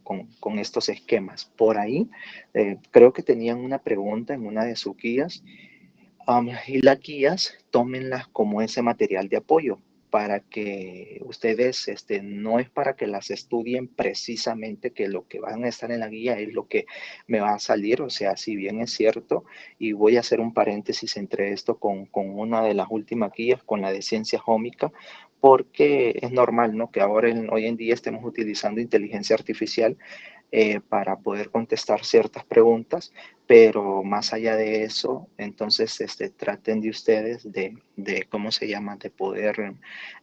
con estos esquemas. Por ahí, creo que tenían una pregunta en una de sus guías. Y las guías, tómenlas como ese material de apoyo para que ustedes, no es para que las estudien precisamente que lo que van a estar en la guía es lo que me va a salir, o sea, si bien es cierto, y voy a hacer un paréntesis entre esto con una de las últimas guías, con la de ciencia jómica, porque es normal, ¿no? Que ahora, hoy en día, estemos utilizando inteligencia artificial para poder contestar ciertas preguntas, pero más allá de eso, entonces traten de ustedes ¿cómo se llama?, de poder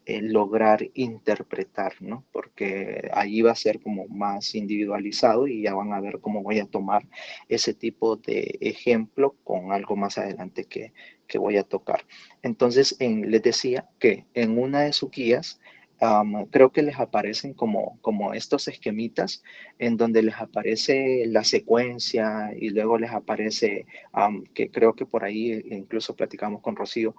lograr interpretar, ¿no? Porque ahí va a ser como más individualizado y ya van a ver cómo voy a tomar ese tipo de ejemplo con algo más adelante que voy a tocar. Entonces, les decía que en una de sus guías, creo que les aparecen como estos esquemitas en donde les aparece la secuencia y luego les aparece, que creo que por ahí incluso platicamos con Rocío,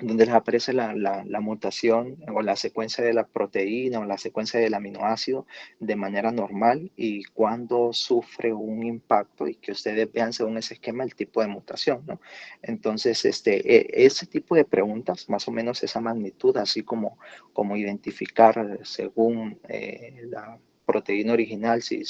donde les aparece la mutación o la secuencia de la proteína o la secuencia del aminoácido de manera normal y cuando sufre un impacto y que ustedes vean según ese esquema el tipo de mutación, ¿no? Entonces, ese tipo de preguntas, más o menos esa magnitud, así como identificar según la proteína original, si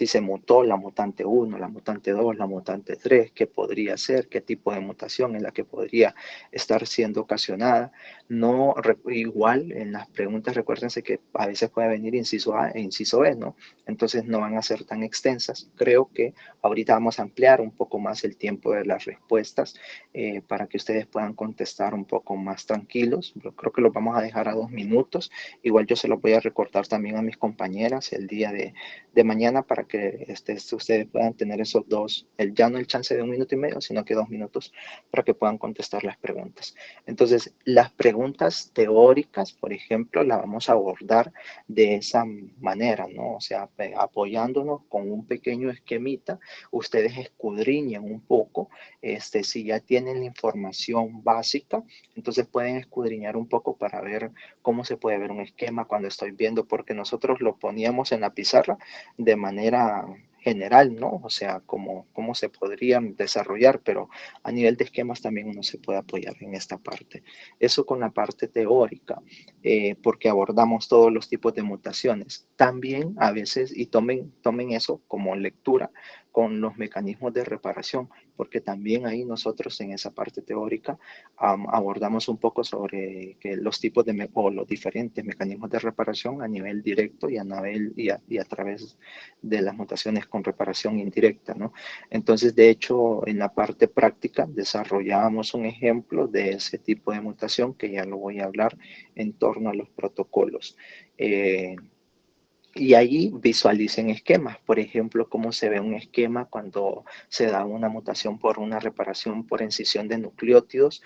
se mutó la mutante 1, la mutante 2, la mutante 3, qué podría ser, qué tipo de mutación en la que podría estar siendo ocasionada. No, igual en las preguntas, recuérdense que a veces puede venir inciso A e inciso B, ¿no? Entonces no van a ser tan extensas. Creo que ahorita vamos a ampliar un poco más el tiempo de las respuestas para que ustedes puedan contestar un poco más tranquilos. Yo creo que los vamos a dejar a 2 minutos. Igual yo se los voy a recortar también a mis compañeras el día de mañana para que ustedes puedan tener esos ya no el chance de 1 minuto y medio, sino que 2 minutos para que puedan contestar las preguntas. Entonces, las preguntas teóricas, por ejemplo, las vamos a abordar de esa manera, ¿no? O sea, apoyándonos con un pequeño esquemita, ustedes escudriñan un poco, si ya tienen la información básica, entonces pueden escudriñar un poco para ver cómo se puede ver un esquema cuando estoy viendo, porque nosotros lo poníamos en la pizarra de manera general, ¿no? O sea, cómo se podrían desarrollar, pero a nivel de esquemas también uno se puede apoyar en esta parte. Eso con la parte teórica, porque abordamos todos los tipos de mutaciones. También a veces, y tomen eso como lectura, con los mecanismos de reparación, porque también ahí nosotros en esa parte teórica abordamos un poco sobre los tipos o los diferentes mecanismos de reparación a nivel directo y a través de las mutaciones con reparación indirecta, ¿no? Entonces, de hecho, en la parte práctica desarrollamos un ejemplo de ese tipo de mutación que ya lo voy a hablar en torno a los protocolos. Y ahí visualicen esquemas, por ejemplo, cómo se ve un esquema cuando se da una mutación por una reparación por incisión de nucleótidos.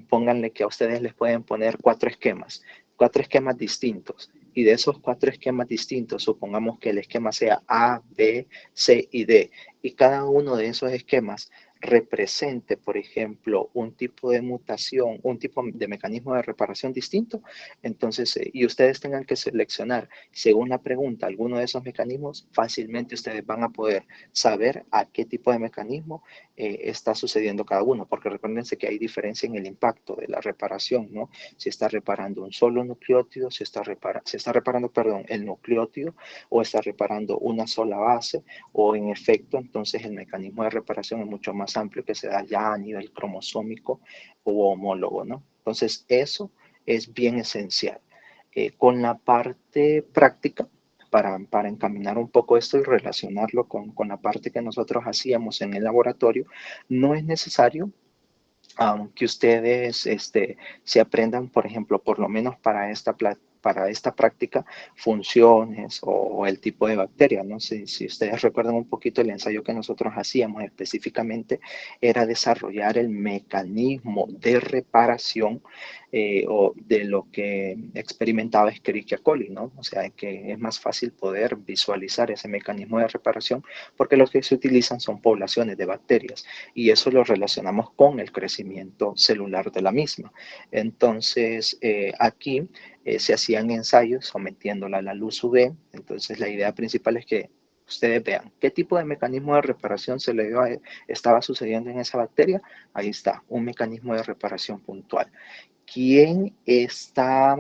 Pónganle que a ustedes les pueden poner 4 esquemas distintos. Y de esos 4 esquemas distintos, supongamos que el esquema sea A, B, C y D. Y cada uno de esos esquemas represente, por ejemplo, un tipo de mutación, un tipo de mecanismo de reparación distinto, entonces, y ustedes tengan que seleccionar según la pregunta alguno de esos mecanismos, fácilmente ustedes van a poder saber a qué tipo de mecanismo está sucediendo cada uno, porque recuérdense que hay diferencia en el impacto de la reparación, ¿no? Si está reparando un solo nucleótido, si está reparando, perdón, el nucleótido, o está reparando una sola base, o en efecto, entonces el mecanismo de reparación es mucho más amplio que se da ya a nivel cromosómico o homólogo, ¿no? Entonces, eso es bien esencial. Con la parte práctica, para encaminar un poco esto y relacionarlo con la parte que nosotros hacíamos en el laboratorio, no es necesario que ustedes se aprendan, por ejemplo, por lo menos para esta práctica, funciones o el tipo de bacteria, ¿no? Si ustedes recuerdan un poquito el ensayo que nosotros hacíamos específicamente, era desarrollar el mecanismo de reparación o de lo que experimentaba Escherichia coli, ¿no? O sea, que es más fácil poder visualizar ese mecanismo de reparación porque los que se utilizan son poblaciones de bacterias y eso lo relacionamos con el crecimiento celular de la misma. Entonces, aquí se hacían ensayos sometiéndola a la luz UV. Entonces la idea principal es que ustedes vean qué tipo de mecanismo de reparación estaba sucediendo en esa bacteria. Ahí está, un mecanismo de reparación puntual. ¿Quién está,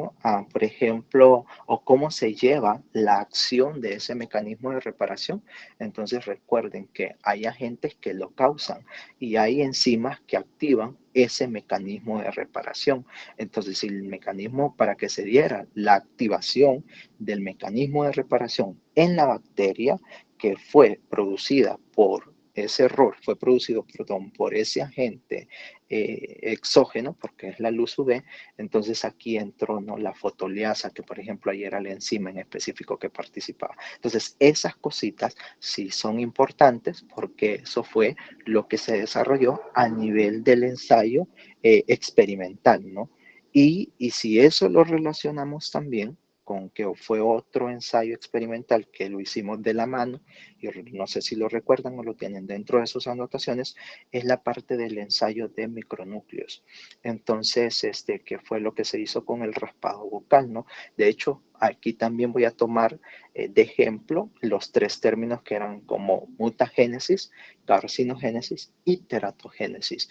por ejemplo, o cómo se lleva la acción de ese mecanismo de reparación? Entonces recuerden que hay agentes que lo causan y hay enzimas que activan ese mecanismo de reparación. Entonces, si el mecanismo, para que se diera la activación del mecanismo de reparación en la bacteria que fue producida por ese error, fue producido, perdón, por ese agente exógeno, porque es la luz UV, entonces aquí entró, ¿no?, la fotoliasa, que por ejemplo ahí era la enzima en específico que participaba. Entonces esas cositas sí son importantes porque eso fue lo que se desarrolló a nivel del ensayo experimental, ¿no? Y si eso lo relacionamos también con que fue otro ensayo experimental que lo hicimos de la mano, y no sé si lo recuerdan o lo tienen dentro de sus anotaciones, es la parte del ensayo de micronúcleos. Entonces, ¿qué fue lo que se hizo con el raspado bucal, no? De hecho, aquí también voy a tomar de ejemplo los tres términos que eran como mutagénesis, carcinogénesis y teratogénesis.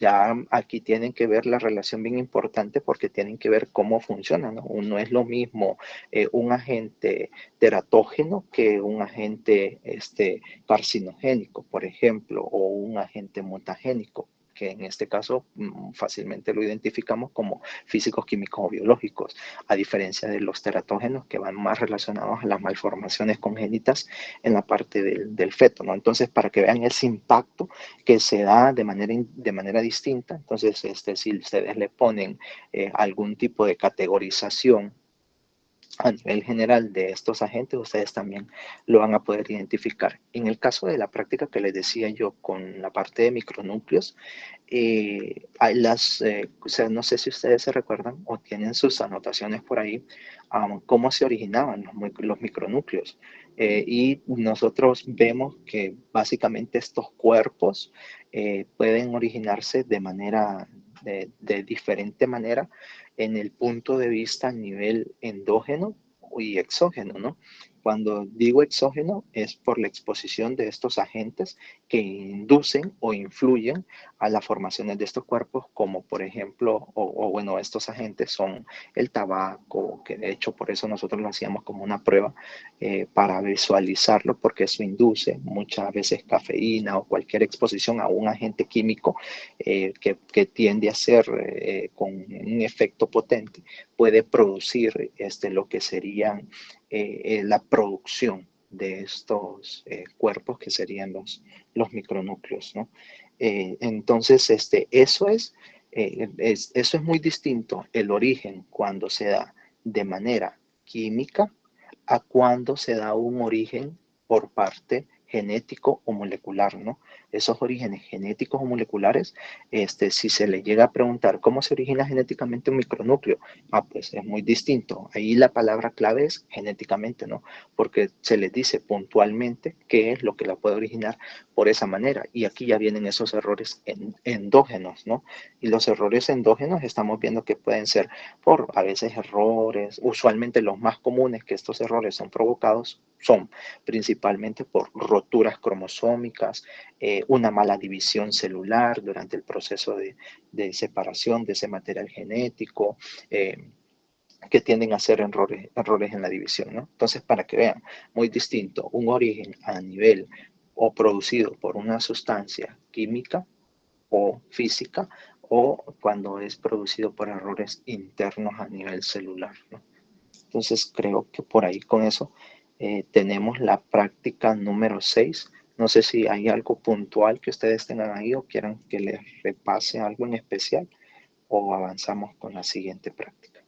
Ya aquí tienen que ver la relación bien importante porque tienen que ver cómo funciona, ¿no? No es lo mismo un agente teratógeno que un agente carcinogénico, por ejemplo, o un agente mutagénico, que en este caso fácilmente lo identificamos como físicos, químicos o biológicos, a diferencia de los teratógenos que van más relacionados a las malformaciones congénitas en la parte del feto, ¿no? Entonces, para que vean ese impacto que se da de manera distinta, entonces, si ustedes le ponen algún tipo de categorización a nivel general de estos agentes, ustedes también lo van a poder identificar. En el caso de la práctica que les decía yo con la parte de micronúcleos, o sea, no sé si ustedes se recuerdan o tienen sus anotaciones por ahí, cómo se originaban los micronúcleos. Y nosotros vemos que básicamente estos cuerpos pueden originarse de diferente manera en el punto de vista a nivel endógeno y exógeno, ¿no? Cuando digo exógeno es por la exposición de estos agentes que inducen o influyen a las formaciones de estos cuerpos, como por ejemplo, bueno, estos agentes son el tabaco, que de hecho por eso nosotros lo hacíamos como una prueba para visualizarlo, porque eso induce muchas veces cafeína o cualquier exposición a un agente químico que tiende a ser con un efecto potente, puede producir lo que serían la producción de estos cuerpos que serían los micronúcleos, ¿no? Entonces, eso es muy distinto el origen cuando se da de manera química a cuando se da un origen por parte genético o molecular, ¿no? Esos orígenes genéticos o moleculares, si se le llega a preguntar cómo se origina genéticamente un micronúcleo, pues es muy distinto. Ahí la palabra clave es genéticamente, ¿no? Porque se les dice puntualmente qué es lo que la puede originar por esa manera. Y aquí ya vienen esos errores endógenos, ¿no? Y los errores endógenos estamos viendo que pueden ser por a veces errores, usualmente los más comunes que estos errores son provocados son principalmente por roturas cromosómicas, una mala división celular durante el proceso de separación de ese material genético, que tienden a ser errores en la división, ¿no? Entonces, para que vean, muy distinto, un origen a nivel o producido por una sustancia química o física, o cuando es producido por errores internos a nivel celular, ¿no? Entonces creo que por ahí con eso tenemos la práctica número 6. No sé si hay algo puntual que ustedes tengan ahí o quieran que les repase algo en especial o avanzamos con la siguiente práctica.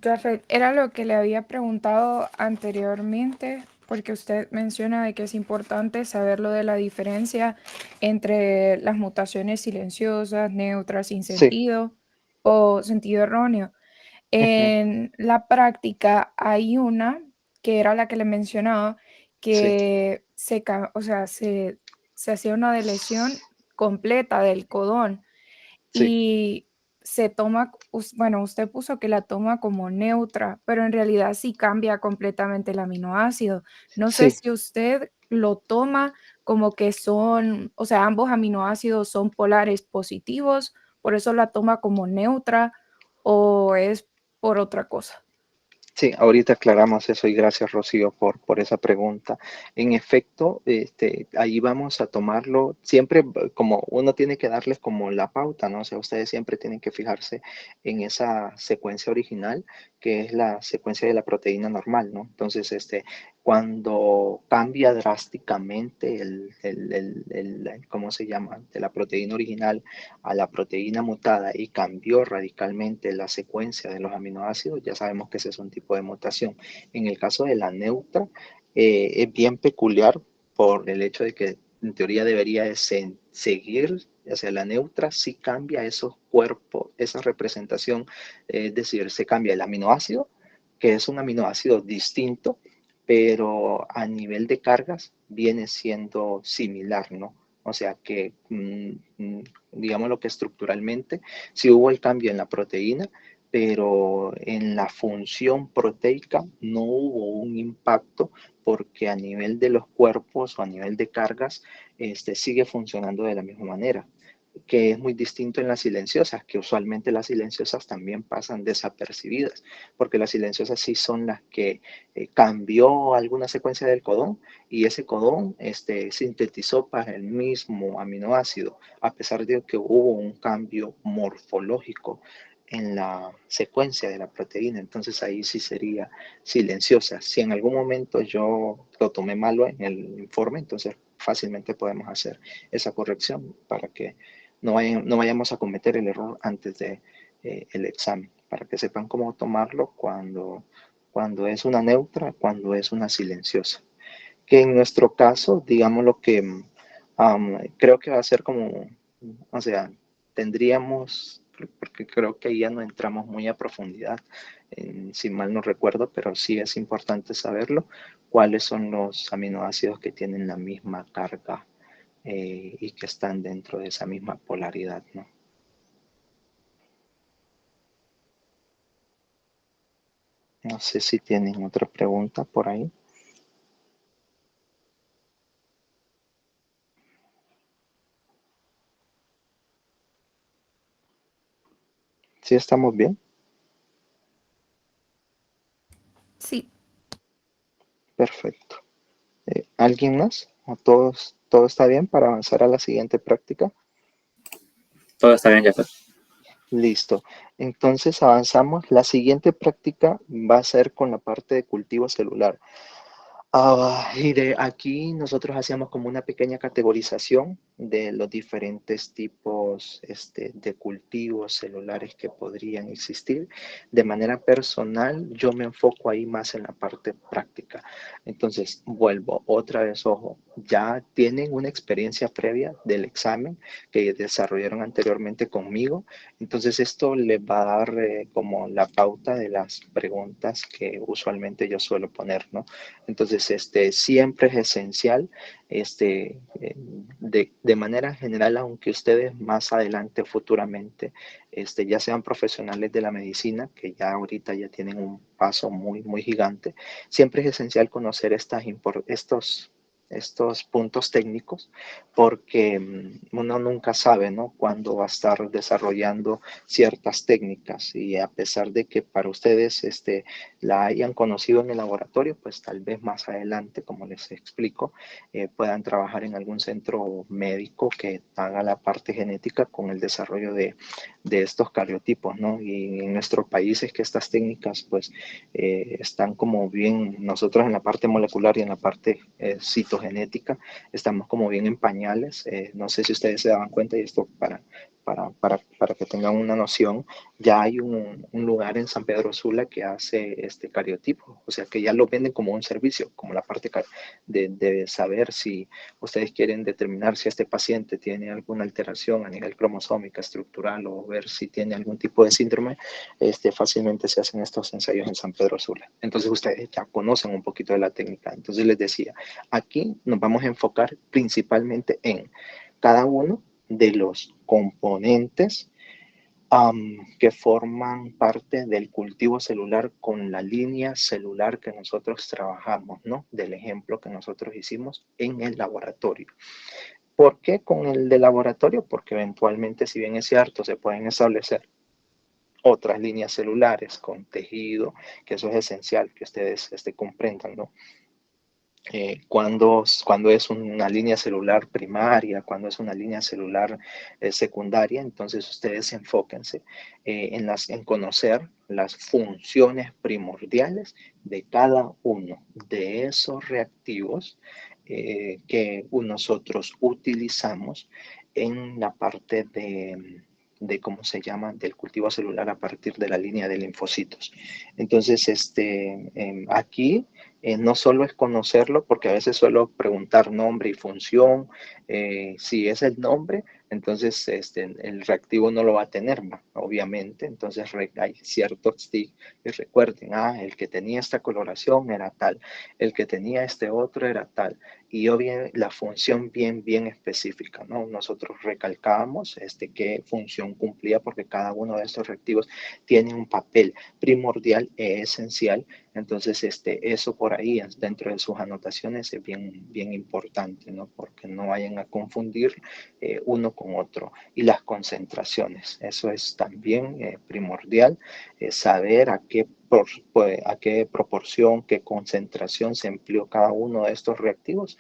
Jafet, era lo que le había preguntado anteriormente, porque usted menciona de que es importante saber lo de la diferencia entre las mutaciones silenciosas, neutras, sin Sí, sentido o sentido erróneo. ujú, En la práctica hay una, que era la que le mencionaba, sí, que o sea, se hacía una deleción completa del codón. sí, se toma, bueno, usted puso que la toma como neutra, pero en realidad sí cambia completamente el aminoácido. No sé Sí, si usted lo toma como que son, o sea, ambos aminoácidos son polares positivos, por eso la toma como neutra o es por otra cosa. sí, ahorita aclaramos eso y gracias Rocío por esa pregunta. En efecto, ahí vamos a tomarlo siempre como uno tiene que darles como la pauta, ¿no? O sea, ustedes siempre tienen que fijarse en esa secuencia original, que es la secuencia de la proteína normal, ¿no? Entonces, cuando cambia drásticamente ¿cómo se llama? De la proteína original a la proteína mutada y cambió radicalmente la secuencia de los aminoácidos, ya sabemos que ese es un tipo de mutación. En el caso de la neutra, es bien peculiar por el hecho de que en teoría debería de seguir, o sea, la neutra sí cambia esos cuerpos, esa representación, es decir, se cambia el aminoácido, que es un aminoácido distinto, pero a nivel de cargas viene siendo similar, ¿no? O sea que, digamos lo que estructuralmente, sí hubo el cambio en la proteína, pero en la función proteica no hubo un impacto porque a nivel de los cuerpos o a nivel de cargas, sigue funcionando de la misma manera, que es muy distinto en las silenciosas, que usualmente las silenciosas también pasan desapercibidas, porque las silenciosas sí son las que cambió alguna secuencia del codón y ese codón sintetizó para el mismo aminoácido, a pesar de que hubo un cambio morfológico en la secuencia de la proteína, entonces ahí sí sería silenciosa. Si en algún momento yo lo tomé malo en el informe, entonces fácilmente podemos hacer esa corrección para que no vayamos a cometer el error antes de el examen, para que sepan cómo tomarlo cuando es una neutra, cuando es una silenciosa. Que en nuestro caso, digamos lo que creo que va a ser como, o sea, tendríamos, porque creo que ahí ya no entramos muy a profundidad, si mal no recuerdo, pero sí es importante saberlo, cuáles son los aminoácidos que tienen la misma carga y que están dentro de esa misma polaridad, ¿no? No sé si tienen otra pregunta por ahí. ¿Sí estamos bien? Sí, Perfecto. ¿Alguien más? ¿O todo está bien para avanzar a la siguiente práctica? Todo está bien, Jeffrey. Listo. Entonces avanzamos. La siguiente práctica va a ser con la parte de cultivo celular. Y de aquí nosotros hacíamos como una pequeña categorización de los diferentes tipos de cultivos celulares que podrían existir. De manera personal, yo me enfoco ahí más en la parte práctica. Entonces, vuelvo otra vez, ojo, ya tienen una experiencia previa del examen que desarrollaron anteriormente conmigo. Entonces, esto les va a dar como la pauta de las preguntas que usualmente yo suelo poner, ¿no? Entonces, siempre es esencial, de manera general, aunque ustedes más adelante, futuramente, ya sean profesionales de la medicina, que ya ahorita ya tienen un paso muy, muy gigante, siempre es esencial conocer estos puntos técnicos porque uno nunca sabe, ¿no?, cuándo va a estar desarrollando ciertas técnicas y a pesar de que para ustedes la hayan conocido en el laboratorio, pues tal vez más adelante, como les explico, puedan trabajar en algún centro médico que haga la parte genética con el desarrollo de estos cariotipos, ¿no? Y en nuestro país es que estas técnicas pues están como bien, nosotros en la parte molecular y en la parte citogenética estamos como bien en pañales, no sé si ustedes se daban cuenta y esto para que tengan una noción, ya hay un lugar en San Pedro Sula que hace este cariotipo, o sea que ya lo venden como un servicio, como la parte de saber si ustedes quieren determinar si este paciente tiene alguna alteración a nivel cromosómica, estructural o ver si tiene algún tipo de síndrome, fácilmente se hacen estos ensayos en San Pedro Sula. Entonces ustedes ya conocen un poquito de la técnica. Entonces les decía, aquí nos vamos a enfocar principalmente en cada uno de los componentes que forman parte del cultivo celular con la línea celular que nosotros trabajamos, ¿no? Del ejemplo que nosotros hicimos en el laboratorio. ¿Por qué con el de laboratorio? Porque eventualmente, si bien es cierto, se pueden establecer otras líneas celulares con tejido, que eso es esencial que ustedes comprendan, ¿no? Cuando es una línea celular primaria, cuando es una línea celular secundaria, entonces ustedes enfóquense en conocer las funciones primordiales de cada uno de esos reactivos que nosotros utilizamos en la parte de cómo se llama, del cultivo celular a partir de la línea de linfocitos. Entonces, aquí no solo es conocerlo, porque a veces suelo preguntar nombre y función. Si es el nombre, entonces el reactivo no lo va a tener, obviamente. Entonces hay ciertos tics. Y recuerden, el que tenía esta coloración era tal, el que tenía este otro era tal. Y obviamente la función bien específica, ¿no? Nosotros recalcábamos qué función cumplía, porque cada uno de estos reactivos tiene un papel primordial e esencial. Entonces, eso por ahí dentro de sus anotaciones es bien importante, ¿no? Porque no vayan a confundir uno con otro. Y las concentraciones, eso es también primordial, saber a qué proporción, qué concentración se empleó cada uno de estos reactivos,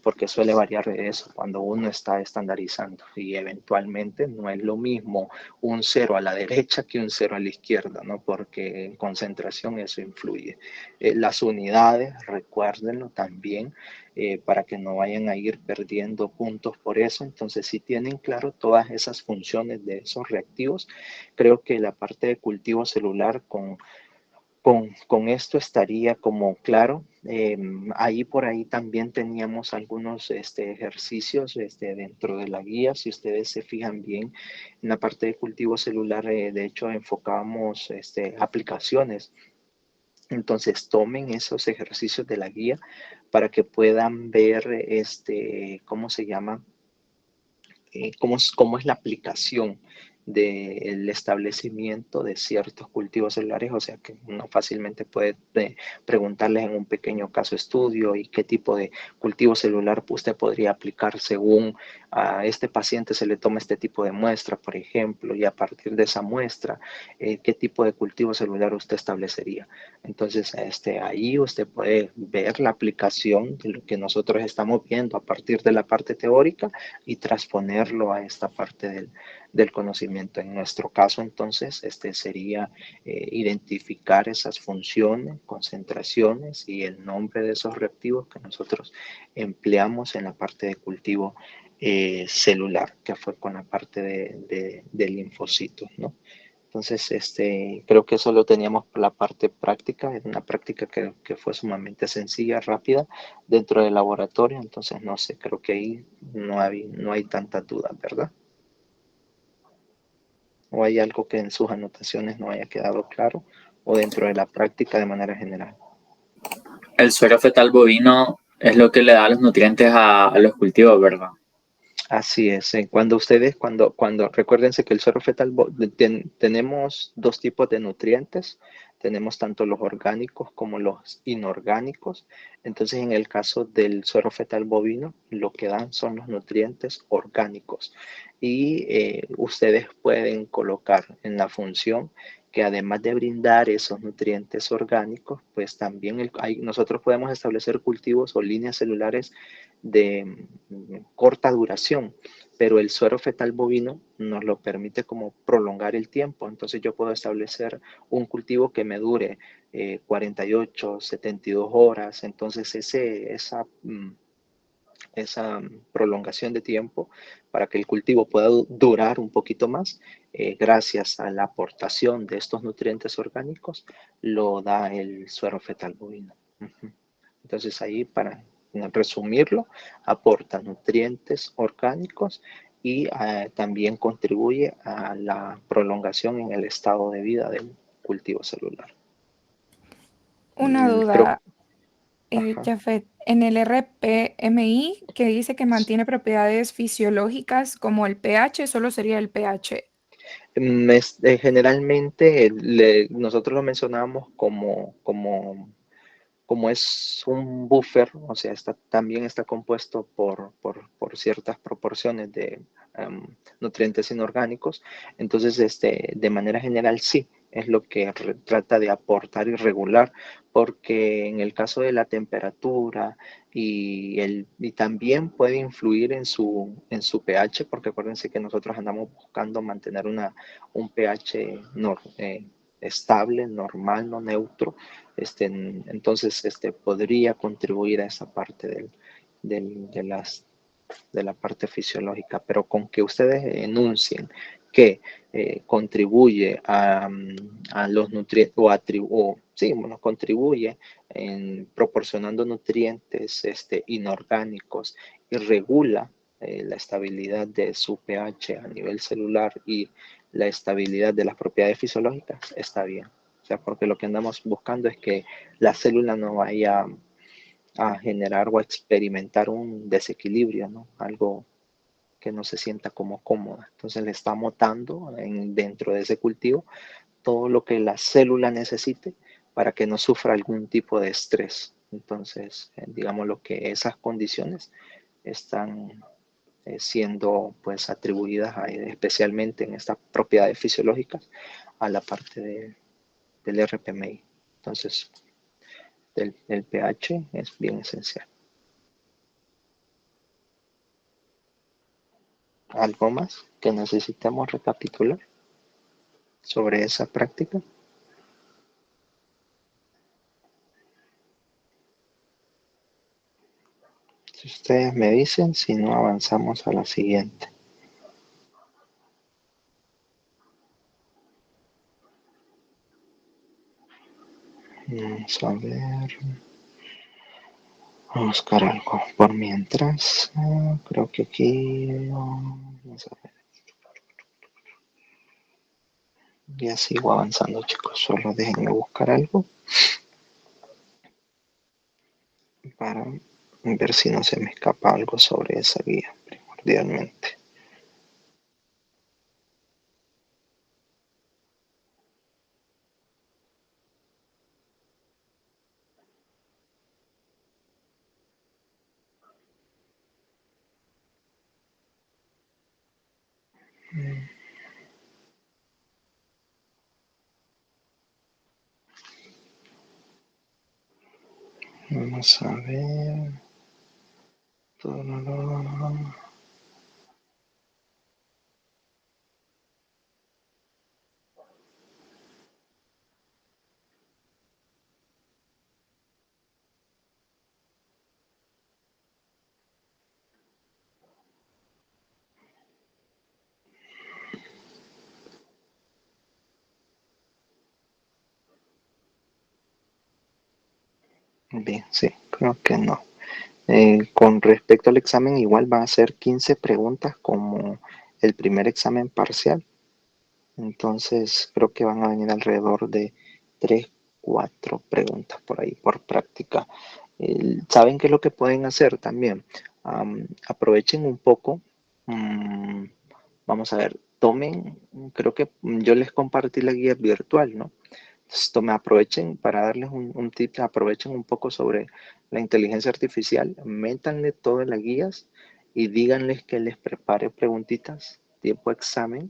porque suele variar de eso cuando uno está estandarizando, y eventualmente no es lo mismo un 0 a la derecha que un 0 a la izquierda, ¿no? Porque en concentración eso influye. Las unidades, recuérdenlo también, para que no vayan a ir perdiendo puntos por eso. Entonces, si tienen claro todas esas funciones de esos reactivos, creo que la parte de cultivo celular con esto estaría como claro. Ahí por ahí también teníamos algunos ejercicios dentro de la guía. Si ustedes se fijan bien, en la parte de cultivo celular, de hecho, enfocábamos aplicaciones. Entonces, tomen esos ejercicios de la guía para que puedan ver, ¿cómo se llama? Cómo es la aplicación del establecimiento de ciertos cultivos celulares. O sea que uno fácilmente puede preguntarles en un pequeño caso estudio y qué tipo de cultivo celular usted podría aplicar según a este paciente se le toma este tipo de muestra, por ejemplo, y a partir de esa muestra, qué tipo de cultivo celular usted establecería. Entonces, ahí usted puede ver la aplicación de lo que nosotros estamos viendo a partir de la parte teórica y transponerlo a esta parte del conocimiento. En nuestro caso, entonces, sería identificar esas funciones, concentraciones y el nombre de esos reactivos que nosotros empleamos en la parte de cultivo celular, que fue con la parte de linfocitos, ¿no? Entonces, creo que eso lo teníamos por la parte práctica, es una práctica que fue sumamente sencilla, rápida, dentro del laboratorio. Entonces, no sé, creo que ahí no hay tantas dudas, ¿verdad? ¿O hay algo que en sus anotaciones no haya quedado claro, o dentro de la práctica de manera general? El suero fetal bovino es lo que le da los nutrientes a los cultivos, ¿verdad? Así es. Cuando recuérdense que el suero fetal, tenemos dos tipos de nutrientes. Tenemos tanto los orgánicos como los inorgánicos. Entonces, en el caso del suero fetal bovino, lo que dan son los nutrientes orgánicos. Y ustedes pueden colocar en la función que, además de brindar esos nutrientes orgánicos, pues también nosotros podemos establecer cultivos o líneas celulares de corta duración, pero el suero fetal bovino nos lo permite como prolongar el tiempo. Entonces yo puedo establecer un cultivo que me dure 48, 72 horas. Entonces esa prolongación de tiempo para que el cultivo pueda durar un poquito más, gracias a la aportación de estos nutrientes orgánicos, lo da el suero fetal bovino. Entonces ahí, para resumirlo, aporta nutrientes orgánicos y también contribuye a la prolongación en el estado de vida del cultivo celular. Una Creo, duda, ajá. Jafet, en el RPMI que dice que mantiene propiedades fisiológicas como el pH, solo sería el pH. Generalmente nosotros lo mencionamos como es un buffer, o sea, también está compuesto por ciertas proporciones de nutrientes inorgánicos. Entonces, de manera general, sí, es lo que trata de aportar y regular, porque en el caso de la temperatura y también puede influir en su pH, porque acuérdense que nosotros andamos buscando mantener un pH estable, normal, no neutro. Entonces, podría contribuir a esa parte de la parte fisiológica, pero con que ustedes enuncien que contribuye a los nutrientes sí, bueno, contribuye en proporcionando nutrientes inorgánicos y regula la estabilidad de su pH a nivel celular y la estabilidad de las propiedades fisiológicas, está bien. O sea, porque lo que andamos buscando es que la célula no vaya a generar o a experimentar un desequilibrio, ¿no? Algo que no se sienta como cómoda. Entonces le estamos dando dentro de ese cultivo todo lo que la célula necesite para que no sufra algún tipo de estrés. Entonces, digamos lo que esas condiciones están siendo pues atribuidas especialmente en estas propiedades fisiológicas a la parte del RPMI. Entonces, el pH es bien esencial. ¿Algo más que necesitemos recapitular sobre esa práctica? Si ustedes me dicen, si no avanzamos a la siguiente. Vamos a ver. Vamos a buscar algo por mientras. Creo que aquí. Vamos a ver. Ya sigo avanzando, chicos. Solo déjenme buscar algo para ver si no se me escapa algo sobre esa guía primordialmente. Vamos a ver. Bien, sí, creo que no. Con respecto al examen, igual van a ser 15 preguntas como el primer examen parcial. Entonces, creo que van a venir alrededor de 3, 4 preguntas por ahí, por práctica. ¿Saben qué es lo que pueden hacer también? Aprovechen un poco. Vamos a ver, creo que yo les compartí la guía virtual, ¿no? Aprovechen para darles un tip, aprovechen un poco sobre la inteligencia artificial, métanle todo en las guías y díganles que les prepare preguntitas tipo examen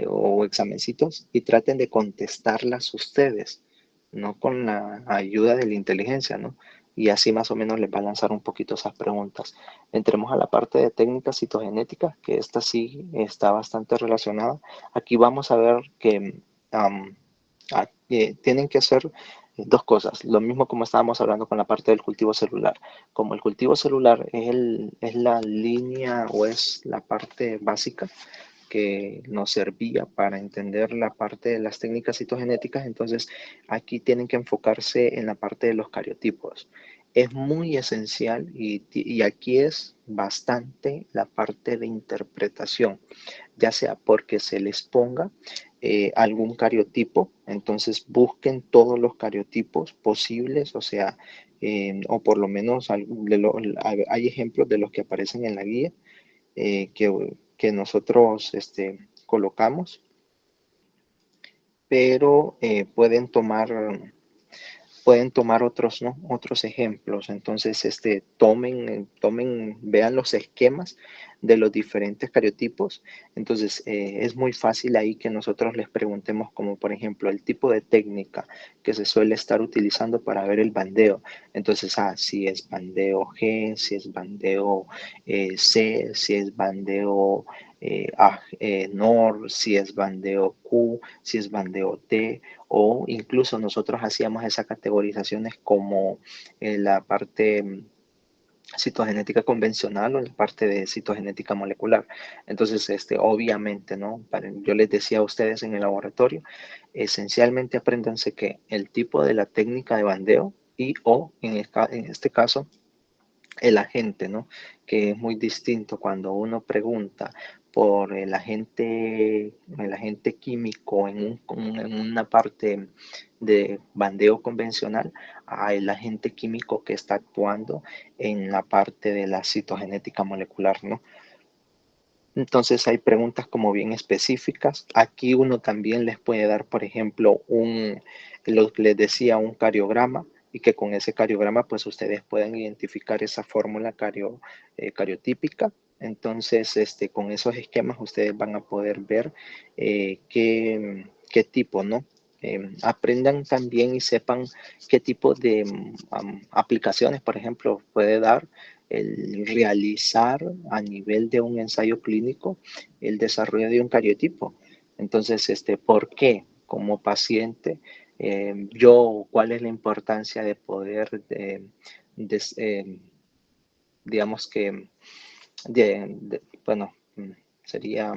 o examencitos y traten de contestarlas ustedes, no con la ayuda de la inteligencia, ¿no? Y así más o menos les va a lanzar un poquito esas preguntas. Entremos a la parte de técnicas citogenéticas, que esta sí está bastante relacionada. Aquí vamos a ver que tienen que hacer dos cosas, lo mismo como estábamos hablando con la parte del cultivo celular. Como el cultivo celular es la línea o es la parte básica que nos servía para entender la parte de las técnicas citogenéticas, entonces aquí tienen que enfocarse en la parte de los cariotipos. Es muy esencial y aquí es bastante la parte de interpretación, ya sea porque se les ponga algún cariotipo, entonces busquen todos los cariotipos posibles, o sea, o por lo menos hay ejemplos de los que aparecen en la guía que nosotros colocamos, pero pueden tomar otros, ¿no? Otros ejemplos. Entonces, vean los esquemas de los diferentes cariotipos. Entonces, es muy fácil ahí que nosotros les preguntemos, como por ejemplo, el tipo de técnica que se suele estar utilizando para ver el bandeo. Entonces, si es bandeo G, si es bandeo C, si es bandeo NOR, si es bandeo Q, si es bandeo T, o incluso nosotros hacíamos esas categorizaciones como la parte citogenética convencional o la parte de citogenética molecular. Entonces, obviamente, ¿no? Yo les decía a ustedes en el laboratorio, esencialmente apréndanse que el tipo de la técnica de bandeo y o en este caso el agente, ¿no? Que es muy distinto cuando uno pregunta por el agente químico en una parte de bandeo convencional a el agente químico que está actuando en la parte de la citogenética molecular, ¿no? Entonces hay preguntas como bien específicas. Aquí uno también les puede dar, por ejemplo, lo que les decía, un cariograma, y que con ese cariograma pues ustedes pueden identificar esa fórmula cariotípica. Entonces, con esos esquemas ustedes van a poder ver qué tipo, ¿no? Aprendan también y sepan qué tipo de aplicaciones, por ejemplo, puede dar el realizar a nivel de un ensayo clínico el desarrollo de un cariotipo. Entonces, ¿por qué? Como paciente, cuál es la importancia de poder, digamos que, bueno, sería,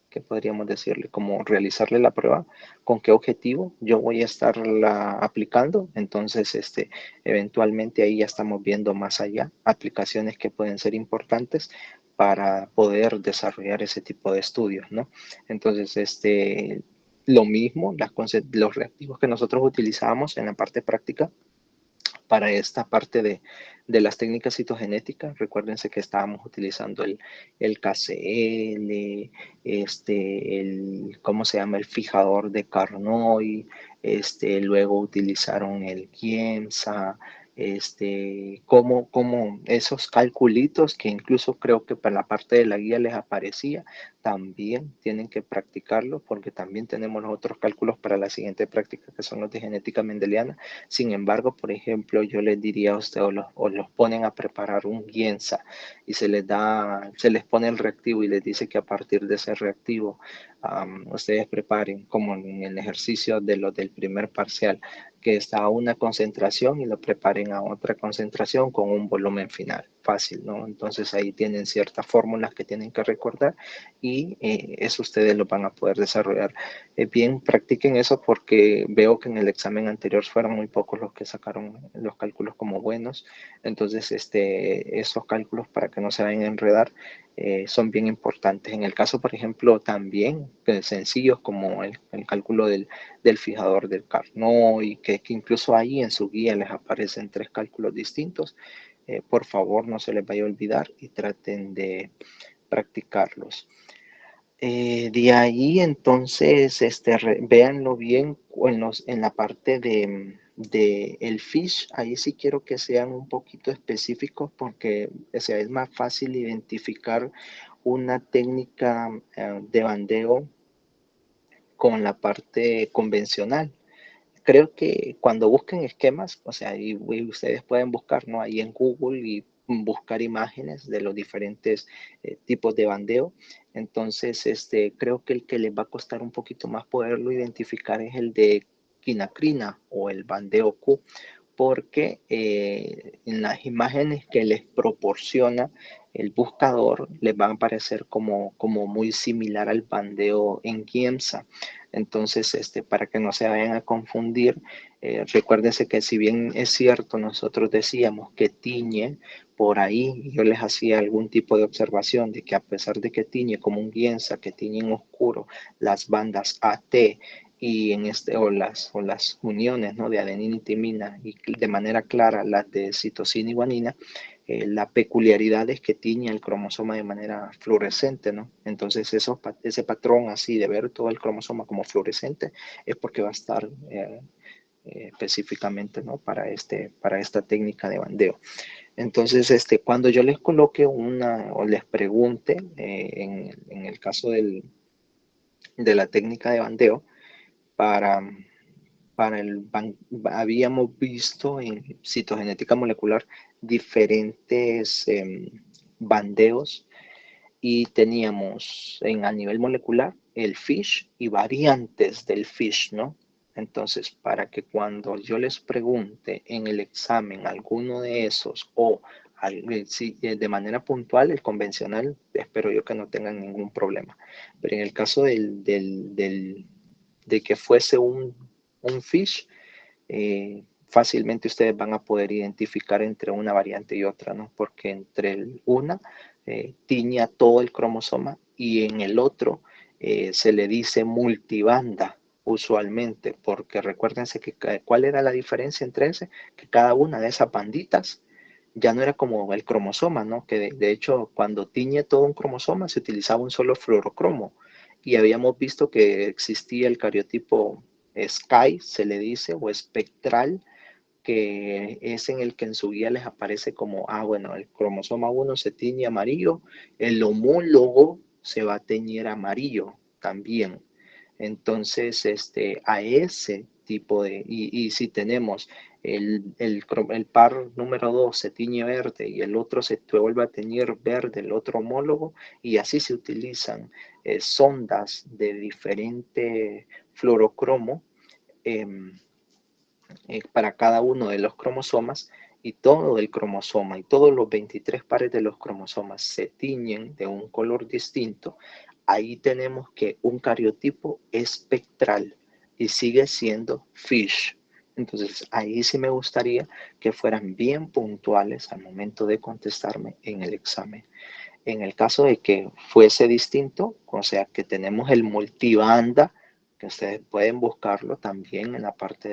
¿qué podríamos decirle? Como realizarle la prueba, con qué objetivo yo voy a estarla aplicando. Entonces, eventualmente ahí ya estamos viendo más allá aplicaciones que pueden ser importantes para poder desarrollar ese tipo de estudios, ¿no? Entonces, lo mismo, los reactivos que nosotros utilizamos en la parte práctica para esta parte de las técnicas citogenéticas. Recuérdense que estábamos utilizando el KCL, ¿cómo se llama? El fijador de Carnoy, luego utilizaron el Giemsa, como esos calculitos que incluso creo que para la parte de la guía les aparecía, también tienen que practicarlo porque también tenemos los otros cálculos para la siguiente práctica que son los de genética mendeliana. Sin embargo, por ejemplo, yo les diría a ustedes o los ponen a preparar un Giemsa y se les pone el reactivo y les dice que a partir de ese reactivo ustedes preparen como en el ejercicio del primer parcial, que está a una concentración y lo preparen a otra concentración con un volumen final. Fácil, ¿no? Entonces ahí tienen ciertas fórmulas que tienen que recordar y eso ustedes lo van a poder desarrollar. Bien, practiquen eso porque veo que en el examen anterior fueron muy pocos los que sacaron los cálculos como buenos. Entonces, esos cálculos para que no se vayan a enredar son bien importantes. En el caso, por ejemplo, también sencillos como el cálculo del fijador del Carnot, que incluso ahí en su guía les aparecen 3 cálculos distintos. Por favor, no se les vaya a olvidar y traten de practicarlos. De ahí entonces véanlo bien en la parte de el fish. Ahí sí quiero que sean un poquito específicos porque es más fácil identificar una técnica de bandeo con la parte convencional. Creo que cuando busquen esquemas, o sea, y ustedes pueden buscar, ¿no? Ahí en Google y buscar imágenes de los diferentes tipos de bandeo. Entonces, creo que el que les va a costar un poquito más poderlo identificar es el de quinacrina o el bandeo Q, porque en las imágenes que les proporciona el buscador les va a aparecer como muy similar al bandeo en Giemsa. Entonces, para que no se vayan a confundir, recuérdense que si bien es cierto, nosotros decíamos que tiñe por ahí, yo les hacía algún tipo de observación de que a pesar de que tiñe como un Giemsa, que tiñe en oscuro las bandas AT y o las uniones, ¿no?, de adenina y timina, y de manera clara las de citosina y guanina, la peculiaridad es que tiñe el cromosoma de manera fluorescente, ¿no? Entonces ese patrón así de ver todo el cromosoma como fluorescente es porque va a estar específicamente, ¿no?, para esta técnica de bandeo. Entonces, cuando yo les coloque o les pregunte, en el caso de la técnica de bandeo, para, habíamos visto en citogenética molecular diferentes bandeos, y teníamos a nivel molecular el FISH y variantes del FISH, ¿no? Entonces, para que cuando yo les pregunte en el examen alguno de esos o de manera puntual, el convencional, espero yo que no tengan ningún problema. Pero en el caso de que fuese un FISH, fácilmente ustedes van a poder identificar entre una variante y otra, ¿no? Porque entre una tiña todo el cromosoma y en el otro se le dice multibanda usualmente, porque recuérdense que cuál era la diferencia entre ese, que cada una de esas banditas ya no era como el cromosoma, ¿no? Que de hecho cuando tiñe todo un cromosoma se utilizaba un solo fluorocromo, y habíamos visto que existía el cariotipo Sky, se le dice, o espectral, que es en el que en su guía les aparece como, bueno, el cromosoma 1 se tiñe amarillo, el homólogo se va a teñir amarillo también. Entonces, a ese tipo y si tenemos el par número 2 se tiñe verde y el otro se vuelve a teñir verde, el otro homólogo, y así se utilizan sondas de diferente fluorocromo, para cada uno de los cromosomas, y todo el cromosoma y todos los 23 pares de los cromosomas se tiñen de un color distinto. Ahí tenemos que un cariotipo espectral y sigue siendo FISH. Entonces ahí sí me gustaría que fueran bien puntuales al momento de contestarme en el examen. En el caso de que fuese distinto, o sea que tenemos el multibanda, que ustedes pueden buscarlo también en la parte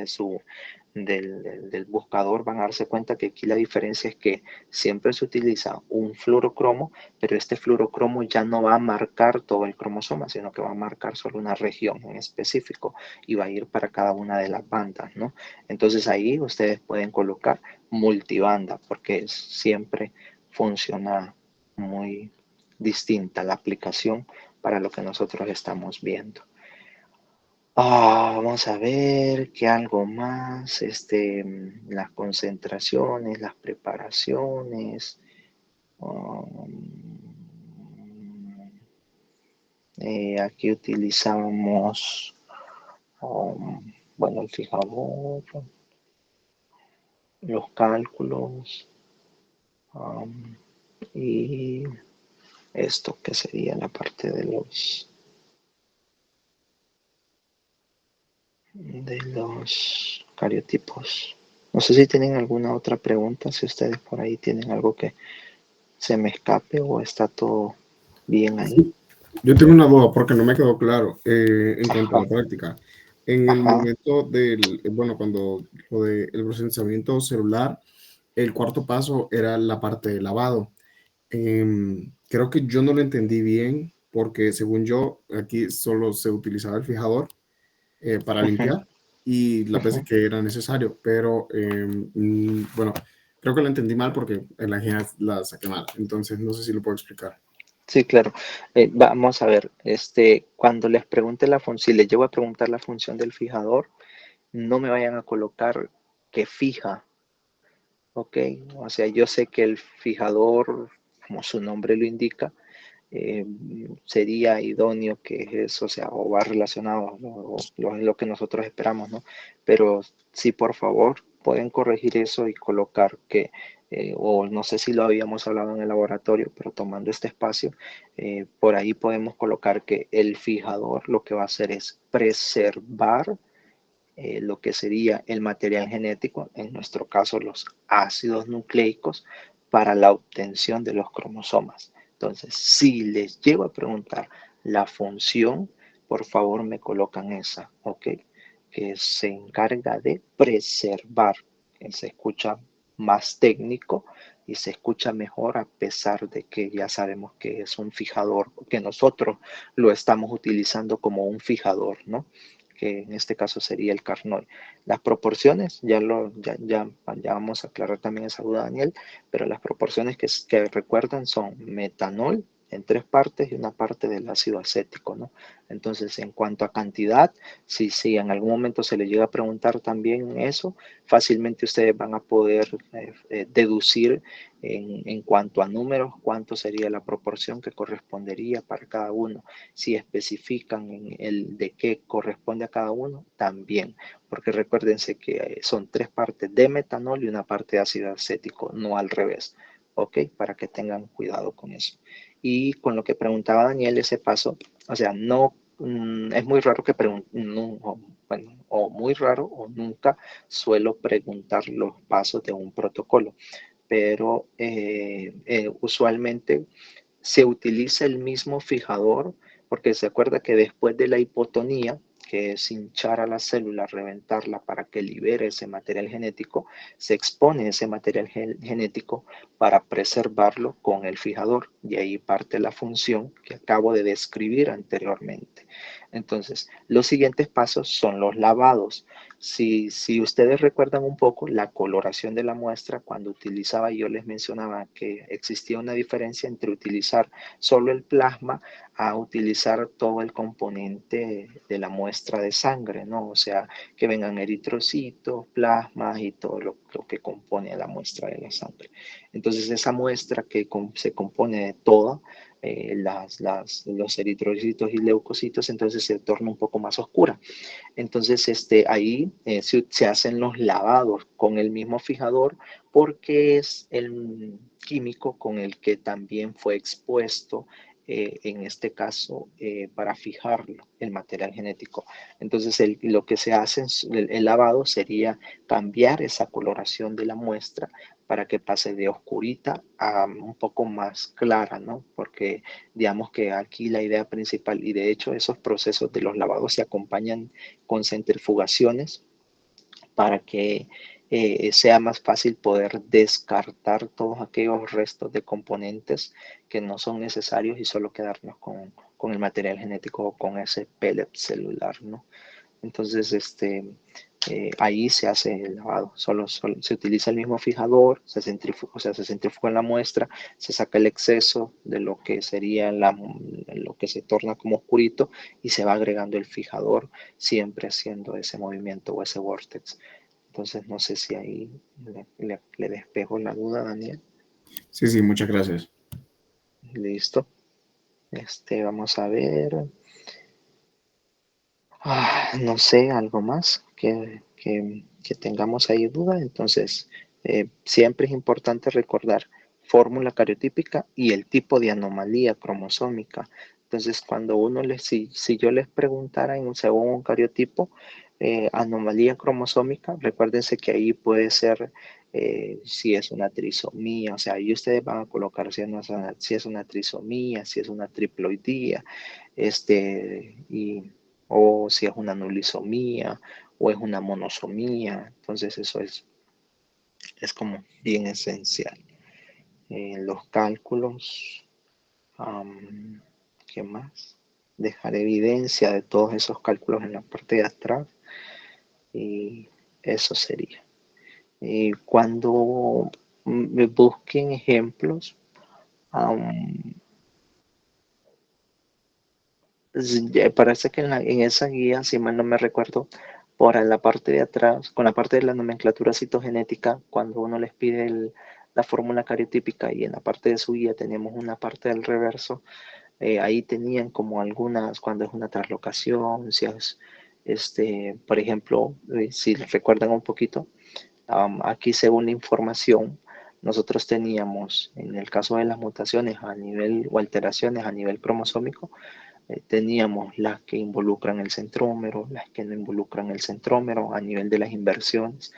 del buscador, van a darse cuenta que aquí la diferencia es que siempre se utiliza un fluorocromo, pero este fluorocromo ya no va a marcar todo el cromosoma, sino que va a marcar solo una región en específico y va a ir para cada una de las bandas, ¿no? Entonces ahí ustedes pueden colocar multibanda, porque siempre funciona muy distinta la aplicación para lo que nosotros estamos viendo. Vamos a ver qué algo más, las concentraciones, las preparaciones. Aquí utilizamos, bueno, el fijador, los cálculos, y esto que sería la parte de los cariotipos. No sé si tienen alguna otra pregunta, si ustedes por ahí tienen algo que se me escape o está todo bien ahí. Yo tengo una duda porque no me quedó claro en cuanto a la Ajá, práctica. En el ajá, momento bueno, cuando lo del procesamiento celular, el cuarto paso era la parte de lavado. Creo que yo no lo entendí bien porque según yo aquí solo se utilizaba el fijador para ujú, limpiar y las veces ujú. que era necesario, pero bueno, creo que lo entendí mal porque en la guía la saqué mal, entonces no sé si lo puedo explicar. Sí, claro. Vamos a ver, cuando les pregunte si les llego a preguntar la función del fijador, no me vayan a colocar que fija, ¿ok? O sea, yo sé que el fijador, como su nombre lo indica, sería idóneo que eso, o sea, o va relacionado lo que nosotros esperamos, ¿no? Pero sí, por favor, pueden corregir eso y colocar que, o no sé si lo habíamos hablado en el laboratorio, pero tomando este espacio, por ahí podemos colocar que el fijador lo que va a hacer es preservar lo que sería el material genético, en nuestro caso los ácidos nucleicos, para la obtención de los cromosomas. Entonces, si les llego a preguntar la función, por favor me colocan esa, ¿ok? Que se encarga de preservar, que se escucha más técnico y se escucha mejor a pesar de que ya sabemos que es un fijador, que nosotros lo estamos utilizando como un fijador, ¿no? Que en este caso sería el Carnoy. Las proporciones, ya vamos a aclarar también esa duda, Daniel, pero las proporciones que recuerdan son metanol en 3 partes y una parte del ácido acético, ¿no? Entonces, en cuanto a cantidad, si en algún momento se le llega a preguntar también eso, fácilmente ustedes van a poder deducir en cuanto a números cuánto sería la proporción que correspondería para cada uno. Si especifican en el de qué corresponde a cada uno, también, porque recuérdense que son 3 partes de metanol y una parte de ácido acético, no al revés. ¿Ok? Para que tengan cuidado con eso. Y con lo que preguntaba Daniel, ese paso, o sea, no es muy raro que pregunten, no, bueno, o muy raro o nunca suelo preguntar los pasos de un protocolo, pero usualmente se utiliza el mismo fijador porque se acuerda que después de la hipotonía, que es hinchar a la célula, reventarla para que libere ese material genético, se expone ese material genético para preservarlo con el fijador. Y ahí parte la función que acabo de describir anteriormente. Entonces, los siguientes pasos son los lavados. Si ustedes recuerdan un poco la coloración de la muestra, cuando utilizaba, yo les mencionaba que existía una diferencia entre utilizar solo el plasma a utilizar todo el componente de la muestra de sangre, ¿no? O sea, que vengan eritrocitos, plasmas y todo lo que compone la muestra de la sangre. Entonces, esa muestra que se compone de toda, los eritrocitos y leucocitos, entonces se torna un poco más oscura. Entonces, ahí se hacen los lavados con el mismo fijador porque es el químico con el que también fue expuesto, en este caso, para fijarlo, el material genético. Entonces, lo que se hace, el lavado sería cambiar esa coloración de la muestra para que pase de oscurita a un poco más clara, ¿no? Porque digamos que aquí la idea principal, y de hecho esos procesos de los lavados se acompañan con centrifugaciones para que sea más fácil poder descartar todos aquellos restos de componentes que no son necesarios y solo quedarnos con el material genético o con ese pellet celular, ¿no? Entonces, ahí se hace el lavado, solo se utiliza el mismo fijador, se centrifuga en la muestra, se saca el exceso de lo que sería lo que se torna como oscurito y se va agregando el fijador, siempre haciendo ese movimiento o ese vortex. Entonces, no sé si ahí le despejo la duda, Daniel. Sí, sí, muchas gracias. Listo. Vamos a ver. No sé, algo más que tengamos ahí duda. Entonces, siempre es importante recordar fórmula cariotípica y el tipo de anomalía cromosómica. Entonces, cuando si yo les preguntara según un cariotipo, anomalía cromosómica, recuérdense que ahí puede ser si es una trisomía, o sea, ahí ustedes van a colocar si es una trisomía, si es una triploidía, o si es una nulisomía o es una monosomía. Entonces eso es como bien esencial. Los cálculos, ¿qué más? Dejar evidencia de todos esos cálculos en la parte de atrás y eso sería. Y cuando me busquen ejemplos, parece que en esa guía, si mal no me recuerdo, por la parte de atrás, con la parte de la nomenclatura citogenética, cuando uno les pide la fórmula cariotípica y en la parte de su guía tenemos una parte del reverso, ahí tenían como algunas, cuando es una translocación, si es, por ejemplo, si recuerdan un poquito, aquí según la información, nosotros teníamos, en el caso de las mutaciones a nivel o alteraciones a nivel cromosómico, teníamos las que involucran el centrómero, las que no involucran el centrómero a nivel de las inversiones.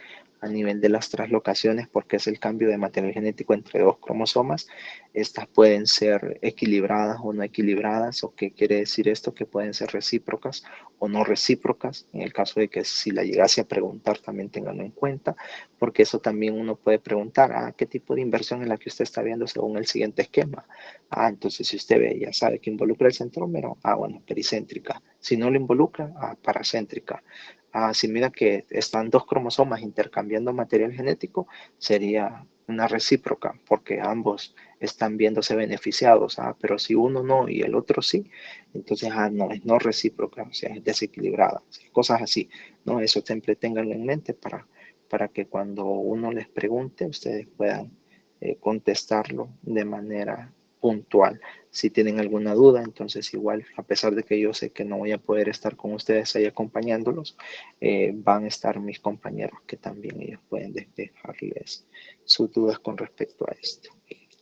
a nivel de las translocaciones, porque es el cambio de material genético entre dos cromosomas. Estas pueden ser equilibradas o no equilibradas. ¿O qué quiere decir esto? Que pueden ser recíprocas o no recíprocas. En el caso de que si la llegase a preguntar, también tenganlo en cuenta, porque eso también uno puede preguntar, ¿qué tipo de inversión es la que usted está viendo según el siguiente esquema? Entonces si usted ve, ya sabe que involucra el centrómero, bueno, pericéntrica. Si no lo involucra, paracéntrica. Si mira que están dos cromosomas intercambiando material genético, sería una recíproca, porque ambos están viéndose beneficiados. Pero si uno no y el otro sí, entonces no, es no recíproca, o sea, es desequilibrada. O sea, cosas así, ¿no? Eso siempre tenganlo en mente para que cuando uno les pregunte, ustedes puedan contestarlo de manera puntual. Si tienen alguna duda, entonces igual, a pesar de que yo sé que no voy a poder estar con ustedes ahí acompañándolos, van a estar mis compañeros que también ellos pueden despejarles sus dudas con respecto a esto.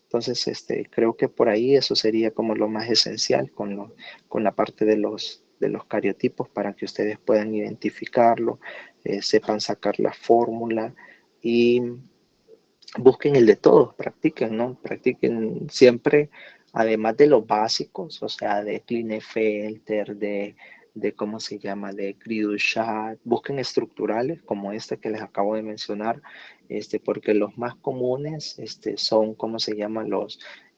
Entonces, creo que por ahí eso sería como lo más esencial con la parte de los cariotipos, para que ustedes puedan identificarlo, sepan sacar la fórmula y busquen el de todos, practiquen, ¿no? Practiquen siempre, además de los básicos, o sea, de Klinefelter, de ¿cómo se llama? De Kriduchat, busquen estructurales como este que les acabo de mencionar, porque los más comunes son, ¿cómo se llaman?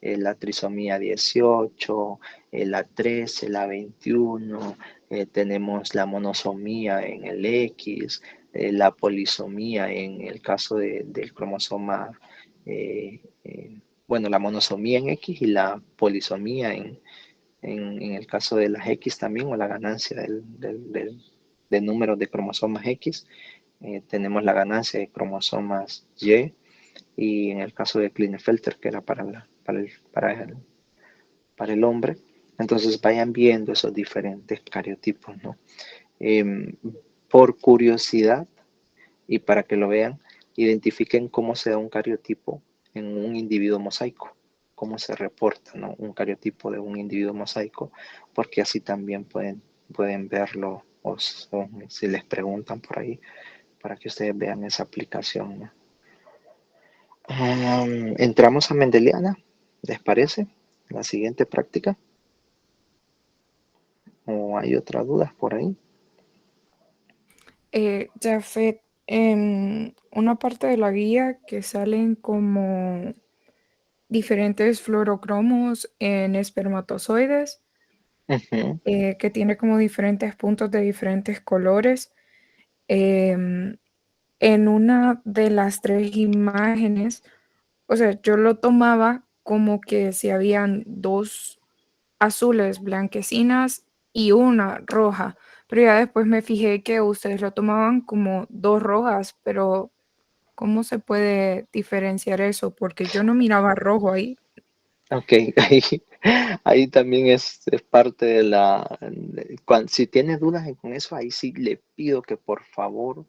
La trisomía 18, la 13, la 21, tenemos la monosomía en el X, la polisomía en el caso del cromosoma, bueno, la monosomía en X y la polisomía en el caso de las X también, o la ganancia del número de cromosomas X. Tenemos la ganancia de cromosomas y en el caso de Klinefelter, que era para el hombre. Entonces vayan viendo esos diferentes cariotipos, ¿no? Por curiosidad y para que lo vean, identifiquen cómo se da un cariotipo en un individuo mosaico, cómo se reporta, ¿no? Un cariotipo de un individuo mosaico, porque así también pueden verlo, o si les preguntan por ahí, para que ustedes vean esa aplicación, ¿no? Entramos a Mendeliana, ¿les parece? La siguiente práctica. ¿O hay otras dudas por ahí? Jafet, en una parte de la guía que salen como diferentes fluorocromos en espermatozoides, Uh-huh. que tiene como diferentes puntos de diferentes colores. em, en una de las tres imágenes, o sea, yo lo tomaba como que si habían dos azules blanquecinas y una roja, pero ya después me fijé que ustedes lo tomaban como dos rojas, pero ¿cómo se puede diferenciar eso? Porque yo no miraba rojo ahí. Ok, ahí también es parte de si tiene dudas con eso, ahí sí le pido que por favor,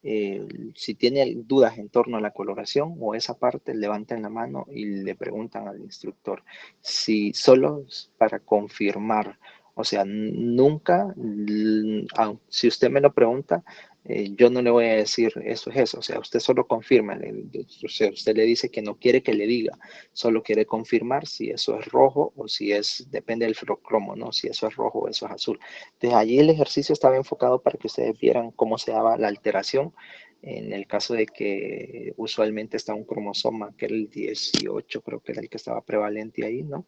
si tiene dudas en torno a la coloración o esa parte, levanten la mano y le preguntan al instructor. Si solo para confirmar, o sea, nunca, si usted me lo pregunta, yo no le voy a decir eso es eso, o sea, usted solo confirma, o sea, usted le dice que no quiere que le diga, solo quiere confirmar si eso es rojo o si depende del fluorocromo, ¿no? Si eso es rojo o eso es azul. Entonces allí el ejercicio estaba enfocado para que ustedes vieran cómo se daba la alteración en el caso de que usualmente está un cromosoma, que era el 18, creo que era el que estaba prevalente ahí, ¿no?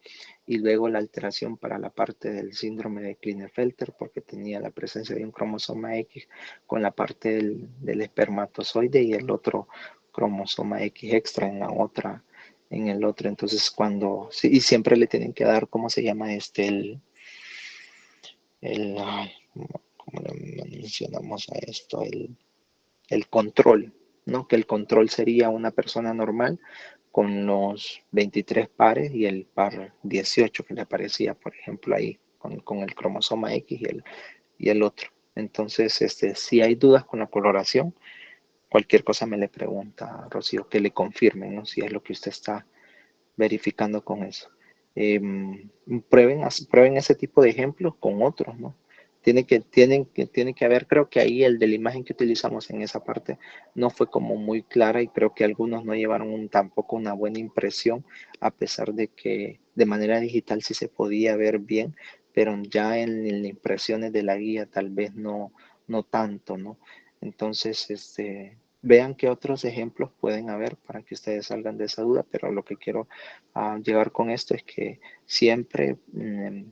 Y luego la alteración para la parte del síndrome de Klinefelter, porque tenía la presencia de un cromosoma X con la parte del espermatozoide y el otro cromosoma X extra en el otro. Entonces sí, y siempre le tienen que dar, ¿cómo se llama ¿cómo le mencionamos a esto? El control, ¿no? Que el control sería una persona normal con los 23 pares y el par 18 que le aparecía, por ejemplo, ahí con el cromosoma X y el otro. Entonces, si hay dudas con la coloración, cualquier cosa me le pregunta, Rocío, que le confirmen, ¿no? Si es lo que usted está verificando con eso. Prueben ese tipo de ejemplos con otros, ¿no? tiene que haber, creo que ahí el de la imagen que utilizamos en esa parte no fue como muy clara y creo que algunos no llevaron tampoco una buena impresión, a pesar de que de manera digital sí se podía ver bien, pero ya en las impresiones de la guía tal vez no tanto, ¿no? Entonces, vean qué otros ejemplos pueden haber para que ustedes salgan de esa duda, pero lo que quiero llegar con esto es que siempre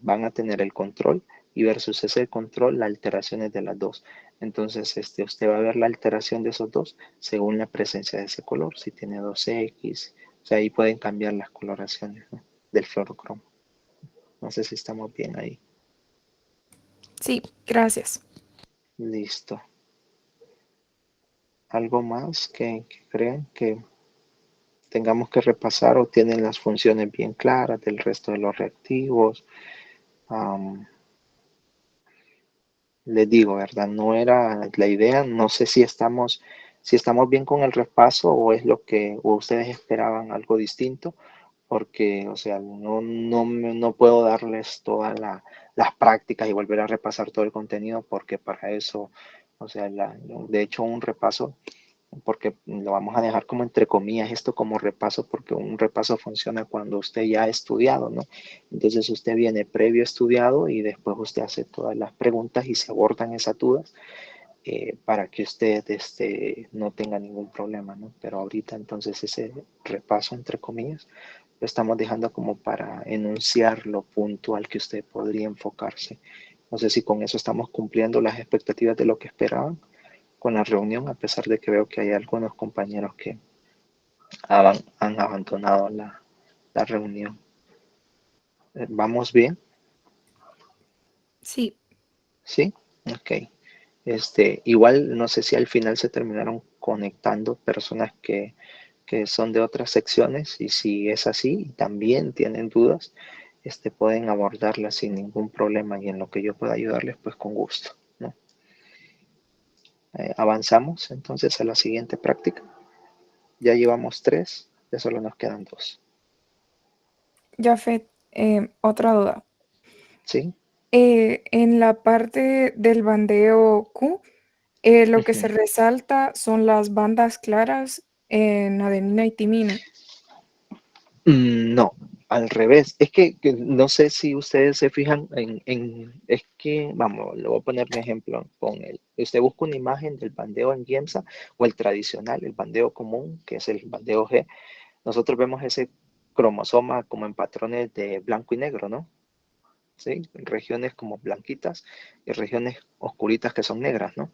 van a tener el control y versus ese control, las alteraciones de las dos. Entonces, usted va a ver la alteración de esos dos según la presencia de ese color. Si tiene 2X, o sea, ahí pueden cambiar las coloraciones, ¿no?, del fluorocromo. No sé si estamos bien ahí. Sí, gracias. Listo. ¿Algo más que crean que tengamos que repasar o tienen las funciones bien claras del resto de los reactivos? Les digo, ¿verdad? No era la idea, no sé si estamos bien con el repaso o es lo que o ustedes esperaban algo distinto, porque, o sea, no puedo darles todas las prácticas y volver a repasar todo el contenido, porque para eso, o sea, de hecho un repaso, porque lo vamos a dejar como entre comillas esto como repaso, porque un repaso funciona cuando usted ya ha estudiado, ¿no? Entonces usted viene previo estudiado y después usted hace todas las preguntas y se abordan esas dudas para que usted no tenga ningún problema, ¿no? Pero ahorita entonces ese repaso entre comillas lo estamos dejando como para enunciar lo puntual que usted podría enfocarse. No sé si con eso estamos cumpliendo las expectativas de lo que esperaban con la reunión, a pesar de que veo que hay algunos compañeros que han abandonado la reunión. ¿Vamos bien? Sí, ¿Sí? Ok. Igual no sé si al final se terminaron conectando personas que son de otras secciones y si es así y también tienen dudas, pueden abordarlas sin ningún problema y en lo que yo pueda ayudarles, pues con gusto, ¿no? Avanzamos entonces a la siguiente práctica. Ya llevamos 3, ya solo nos quedan 2. Jafet, otra duda. ¿Sí? En la parte del bandeo Q, lo que se Ujú. resalta son las bandas claras en adenina y timina. No, al revés. Es que no sé si ustedes se fijan es que, vamos, le voy a poner un ejemplo con él. Usted busca una imagen del bandeo en Giemsa o el tradicional, el bandeo común, que es el bandeo G. Nosotros vemos ese cromosoma como en patrones de blanco y negro, ¿no? ¿Sí? Regiones como blanquitas y regiones oscuritas que son negras, ¿no?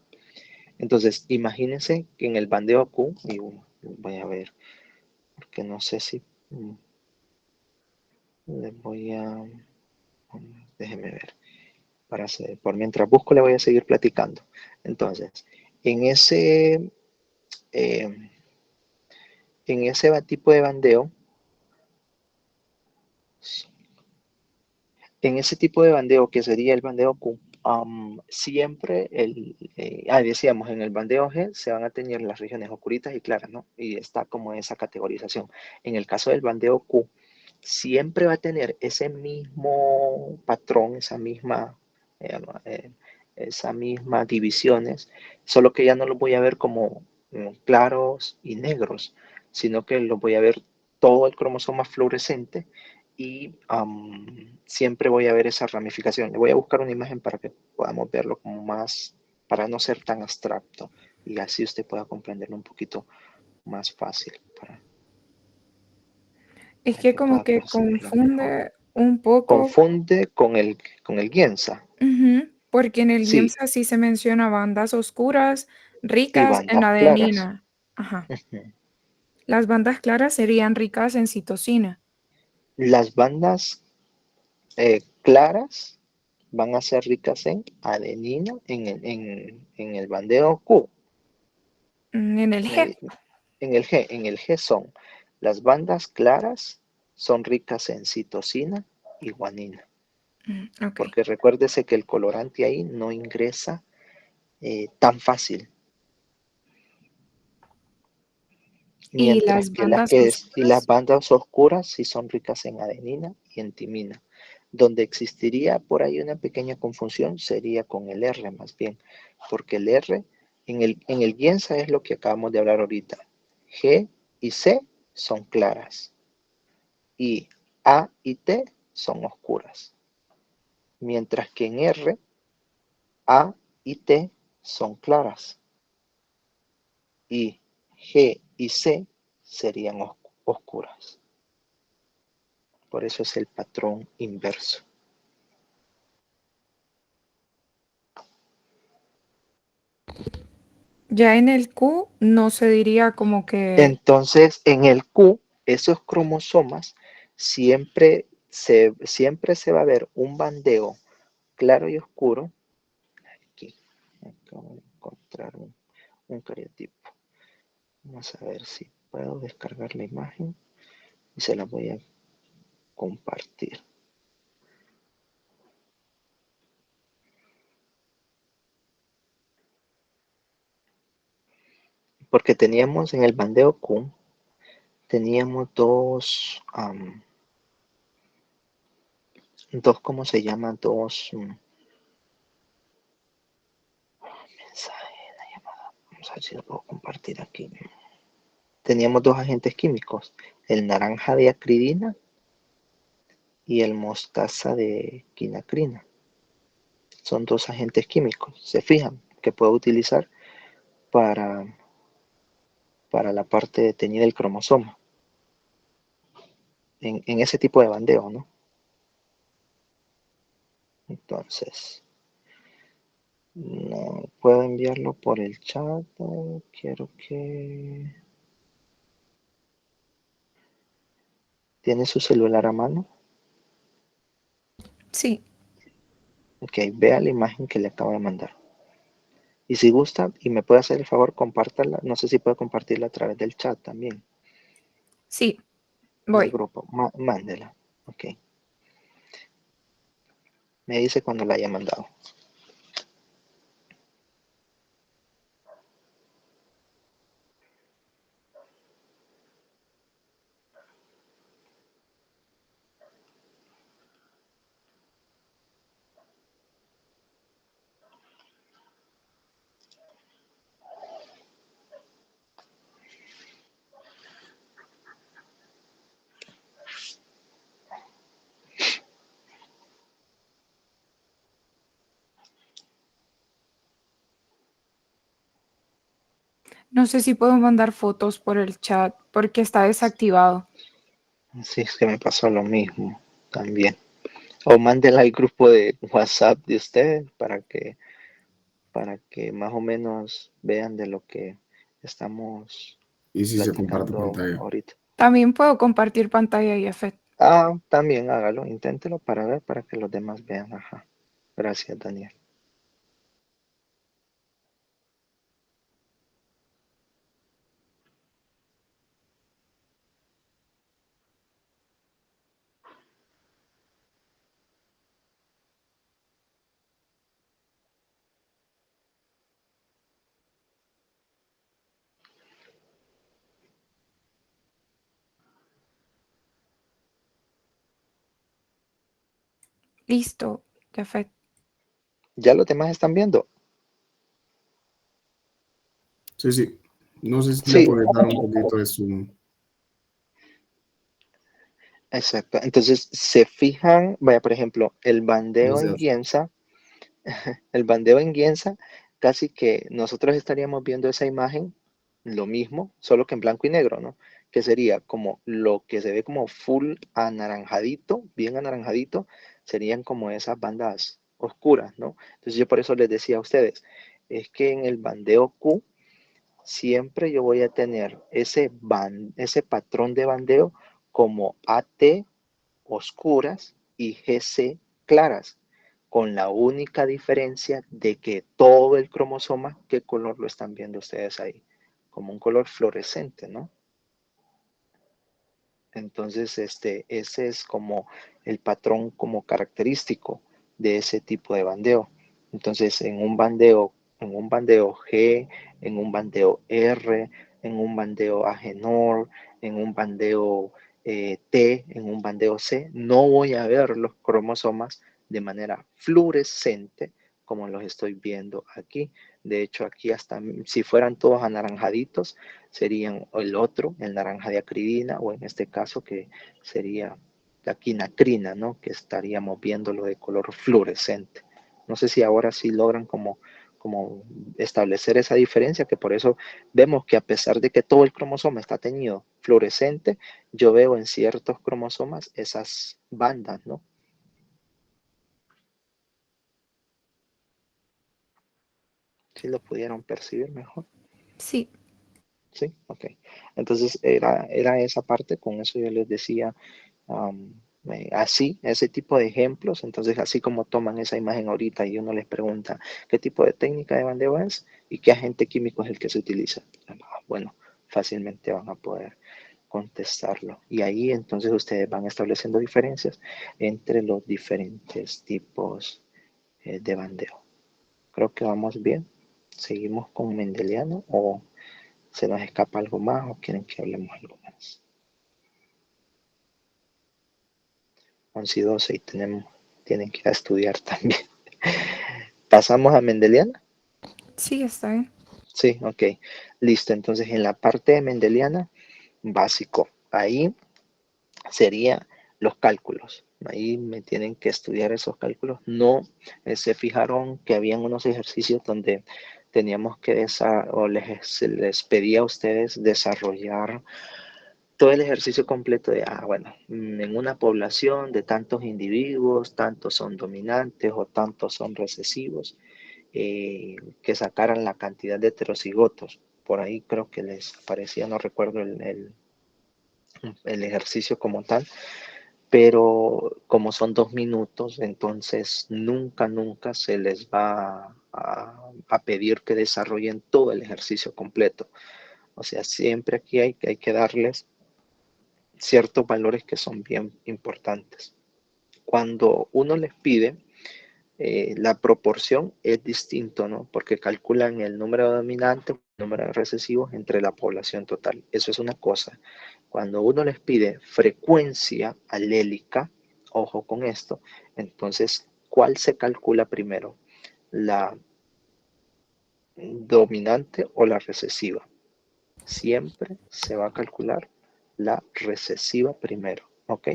Entonces, imagínense que en el bandeo Q, y voy a ver, porque no sé si les voy a, déjenme ver, por mientras busco le voy a seguir platicando. Entonces, en eh, en ese tipo de bandeo, en ese tipo de bandeo que sería el bandeo Q, siempre decíamos, en el bandeo G se van a tener las regiones oscuritas y claras, ¿no? Y está como esa categorización. En el caso del bandeo Q, siempre va a tener ese mismo patrón, esa misma divisiones, solo que ya no los voy a ver como claros y negros, sino que los voy a ver todo el cromosoma fluorescente y siempre voy a ver esa ramificación. Le voy a buscar una imagen para que podamos verlo como más, para no ser tan abstracto y así usted pueda comprenderlo un poquito más fácil, Es para que que como pueda que percibirlo mejor. confunde un poco, Confunde con el Giemsa. porque en el Sí, IEMSA sí se menciona bandas oscuras y ricas en bandas claras. adenina. Ajá. Ujú. Las bandas claras serían ricas en citosina. Las bandas claras van a ser ricas en adenina en el bandeo Q. En el G. Me- en el G son las bandas claras son ricas en citosina y guanina, Ok. porque recuérdese que el colorante ahí no ingresa tan fácil, Y mientras las que las bandas que y las oscuras. bandas oscuras sí son ricas en adenina y en timina. Donde existiría por ahí una pequeña confusión sería con el R más bien, porque el R en el Gienza es lo que acabamos de hablar ahorita. G y C son claras y A y T son oscuras, mientras que en R, A y T son claras y G y C serían oscuras. Por eso es el patrón inverso. Ya en el Q no se diría como que, Entonces, en el Q, esos cromosomas siempre se va a ver un bandeo claro y oscuro. Aquí, acabo de encontrar un cariotipo. Vamos a ver si puedo descargar la imagen y se la voy a compartir. Porque teníamos en el bandeo Q, teníamos ¿cómo se llama? Dos mensajes, la llamada. Vamos a ver si lo puedo compartir aquí. Teníamos dos agentes químicos, el naranja de acridina y el mostaza de quinacrina. Son dos agentes químicos, se fijan, que puedo utilizar para, para la parte de teñir el cromosoma. En ese tipo de bandeo, ¿no? Entonces, no puedo enviarlo por el chat. Quiero que... ¿Tiene su celular a mano? sí, Ok, vea la imagen que le acabo de mandar. Y si gusta y me puede hacer el favor, compártala. No sé si puede compartirla a través del chat también, sí, del voy. grupo. Mándela. Ok. Me dice cuando la haya mandado. No sé si puedo mandar fotos por el chat porque está desactivado. Sí, es que me pasó lo mismo también. O mándela al grupo de WhatsApp de ustedes para que más o menos vean de lo que estamos Y si se comparte platicando pantalla. ahorita. También puedo compartir pantalla y efecto. Ah, también hágalo, inténtelo para ver, para que los demás vean. Ajá. Gracias, Daniel. Listo, Jafet. ¿Ya los demás están viendo? Sí, sí. No sé si le Sí, puede dar un poquito de zoom. exacto. Entonces, se fijan, vaya, por ejemplo, Gracias. El bandeo en Gienza, casi que nosotros estaríamos viendo esa imagen, lo mismo, solo que en blanco y negro, ¿no? Que sería como lo que se ve como full anaranjadito, bien anaranjadito, serían como esas bandas oscuras, ¿no? Entonces yo por eso les decía a ustedes, es que en el bandeo Q siempre yo voy a tener ese patrón de bandeo como AT oscuras y GC claras, con la única diferencia de que todo el cromosoma, ¿qué color lo están viendo ustedes ahí? Como un color fluorescente, ¿no? Entonces, ese es como el patrón como característico de ese tipo de bandeo. Entonces, en un bandeo G, en un bandeo R, en un bandeo Agenor, en un bandeo T en un bandeo C, no voy a ver los cromosomas de manera fluorescente como los estoy viendo aquí. De hecho, aquí hasta si fueran todos anaranjaditos, serían el otro, el naranja de acridina, o en este caso que sería la quinacrina, ¿no? Que estaríamos viéndolo de color fluorescente. No sé si ahora sí logran como establecer esa diferencia, que por eso vemos que a pesar de que todo el cromosoma está teñido fluorescente, yo veo en ciertos cromosomas esas bandas, ¿no? Si lo pudieron percibir mejor. Sí. Sí, ok. Entonces era esa parte, con eso yo les decía, así, ese tipo de ejemplos. Entonces, así como toman esa imagen ahorita y uno les pregunta qué tipo de técnica de bandeo es y qué agente químico es el que se utiliza. Bueno, fácilmente van a poder contestarlo. Y ahí entonces ustedes van estableciendo diferencias entre los diferentes tipos de bandeo. Creo que vamos bien. ¿Seguimos con Mendeliano o se nos escapa algo más o quieren que hablemos algo más? 11 y 12 y tienen que ir a estudiar también. ¿Pasamos a Mendeliana? Sí, está bien. Sí, ok. Listo. Entonces, en la parte de Mendeliana, básico. Ahí sería los cálculos. Ahí me tienen que estudiar esos cálculos. No se fijaron que habían unos ejercicios donde teníamos que o les pedía a ustedes desarrollar todo el ejercicio completo de, bueno, en una población de tantos individuos, tantos son dominantes o tantos son recesivos, que sacaran la cantidad de heterocigotos. Por ahí creo que les aparecía, no recuerdo el ejercicio como tal, pero como son 2 minutos, entonces nunca se les va a pedir que desarrollen todo el ejercicio completo. O sea, siempre aquí hay que darles ciertos valores que son bien importantes. Cuando uno les pide, la proporción es distinto, ¿no? Porque calculan el número de dominantes, el número de recesivos entre la población total. Eso es una cosa. Cuando uno les pide frecuencia alélica, ojo con esto, entonces, ¿cuál se calcula primero? ¿La dominante o la recesiva? Siempre se va a calcular la recesiva primero, ¿ok?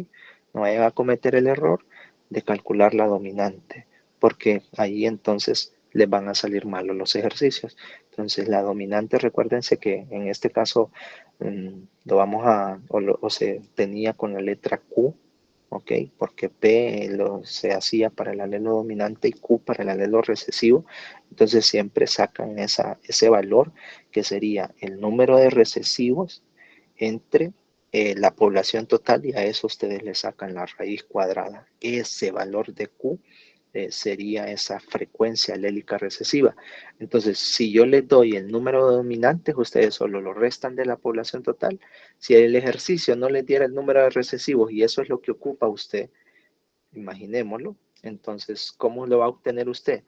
No vayan a cometer el error de calcular la dominante, porque ahí entonces les van a salir malos los ejercicios. Entonces la dominante, recuérdense que en este caso lo vamos o se tenía con la letra Q, ¿ok? Porque P se hacía para el alelo dominante y Q para el alelo recesivo. Entonces siempre sacan ese valor que sería el número de recesivos entre la población total, y a eso ustedes le sacan la raíz cuadrada. Ese valor de Q sería esa frecuencia alélica recesiva. Entonces, si yo les doy el número de dominantes, ustedes solo lo restan de la población total. Si el ejercicio no les diera el número de recesivos y eso es lo que ocupa usted, imaginémoslo, entonces, ¿cómo lo va a obtener usted?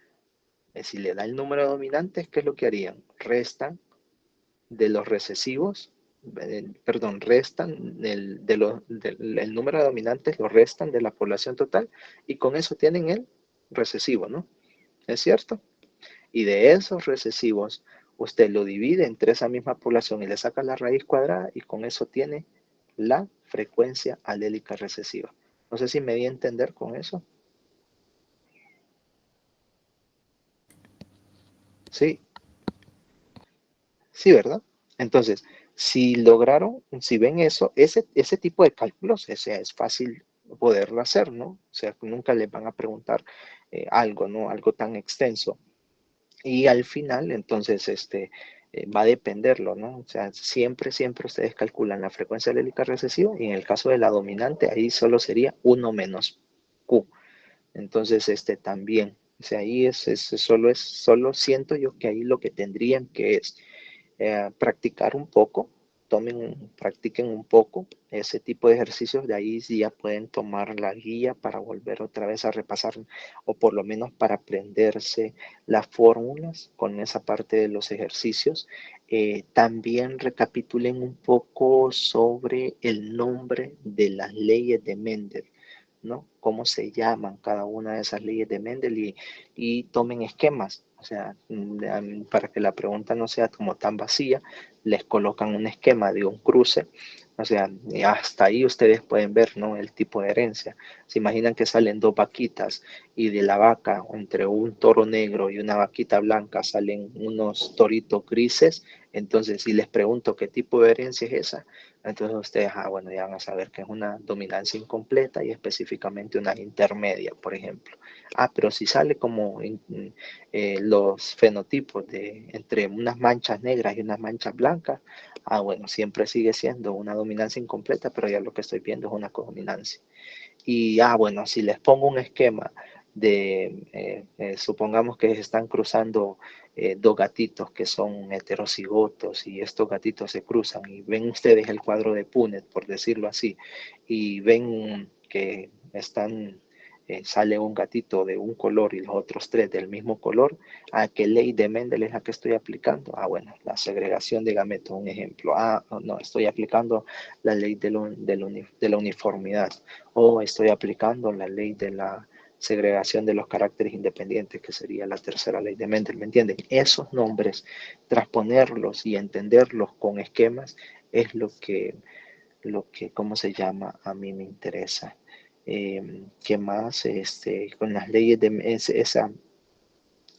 Si le da el número de dominantes, ¿qué es lo que harían? Restan de los recesivos, restan el número de dominantes, lo restan de la población total y con eso tienen el recesivo, ¿no? ¿Es cierto? Y de esos recesivos, usted lo divide entre esa misma población y le saca la raíz cuadrada y con eso tiene la frecuencia alélica recesiva. No sé si me di a entender con eso. Sí, sí, ¿verdad? Entonces, si lograron, si ven eso, ese tipo de cálculos, es fácil poderlo hacer, ¿no? O sea, nunca les van a preguntar algo, ¿no? Algo tan extenso. Y al final, entonces, va a dependerlo, ¿no? O sea, siempre ustedes calculan la frecuencia alélica recesiva y en el caso de la dominante, ahí solo sería 1 menos Q. Entonces, también, o sea, ahí solo siento yo que ahí lo que tendrían que es practicar un poco practiquen un poco ese tipo de ejercicios, de ahí sí ya pueden tomar la guía para volver otra vez a repasar, o por lo menos para aprenderse las fórmulas con esa parte de los ejercicios. También recapitulen un poco sobre el nombre de las leyes de Mendel, ¿no? Cómo se llaman cada una de esas leyes de Mendel y tomen esquemas. O sea, para que la pregunta no sea como tan vacía, les colocan un esquema de un cruce. O sea, hasta ahí ustedes pueden ver, ¿no?, el tipo de herencia. Se imaginan que salen dos vaquitas y de la vaca, entre un toro negro y una vaquita blanca, salen unos toritos grises. Entonces, si les pregunto qué tipo de herencia es esa, entonces ustedes, bueno, ya van a saber que es una dominancia incompleta y específicamente una intermedia, por ejemplo. Pero si sale como los fenotipos de entre unas manchas negras y unas manchas blancas, bueno, siempre sigue siendo una dominancia incompleta, pero ya lo que estoy viendo es una codominancia. Y, bueno, si les pongo un esquema de, supongamos que están cruzando dos gatitos que son heterocigotos y estos gatitos se cruzan y ven ustedes el cuadro de Punnett, por decirlo así, y ven que sale un gatito de un color y los otros tres del mismo color, ¿a qué ley de Mendel es la que estoy aplicando? Bueno, la segregación de gametos, un ejemplo. No, estoy aplicando la ley de la uniformidad, o estoy aplicando la ley de la segregación de los caracteres independientes, que sería la tercera ley de Mendel, ¿me entienden? Esos nombres, transponerlos y entenderlos con esquemas es lo que, ¿cómo se llama? A mí me interesa. ¿Qué más? Con las leyes de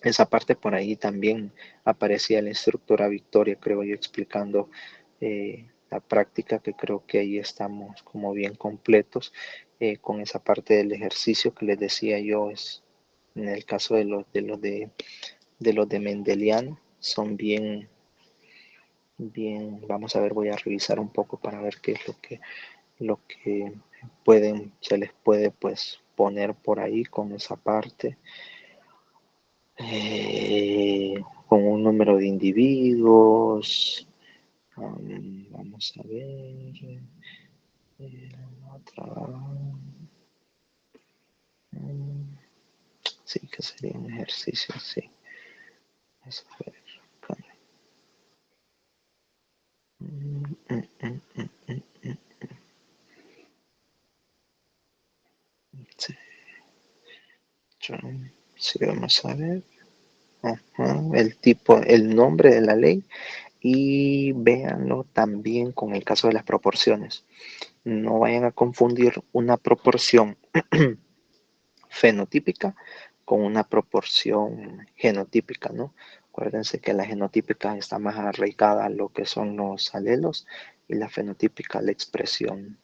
esa parte por ahí también aparecía la instructora Victoria, creo yo, explicando la práctica, que creo que ahí estamos como bien completos con esa parte del ejercicio que les decía yo. Es en el caso de los de Mendelian, son bien, vamos a ver, voy a revisar un poco para ver qué es lo que se les puede pues poner por ahí con esa parte. Con un número de individuos. Vamos a ver. Sí, que sería un ejercicio, sí. Vamos a ver. Sí. Sí, vamos a ver. El nombre de la ley, y véanlo también con el caso de las proporciones. No vayan a confundir una proporción fenotípica con una proporción genotípica, ¿no? Acuérdense que la genotípica está más arraigada a lo que son los alelos, y la fenotípica la expresión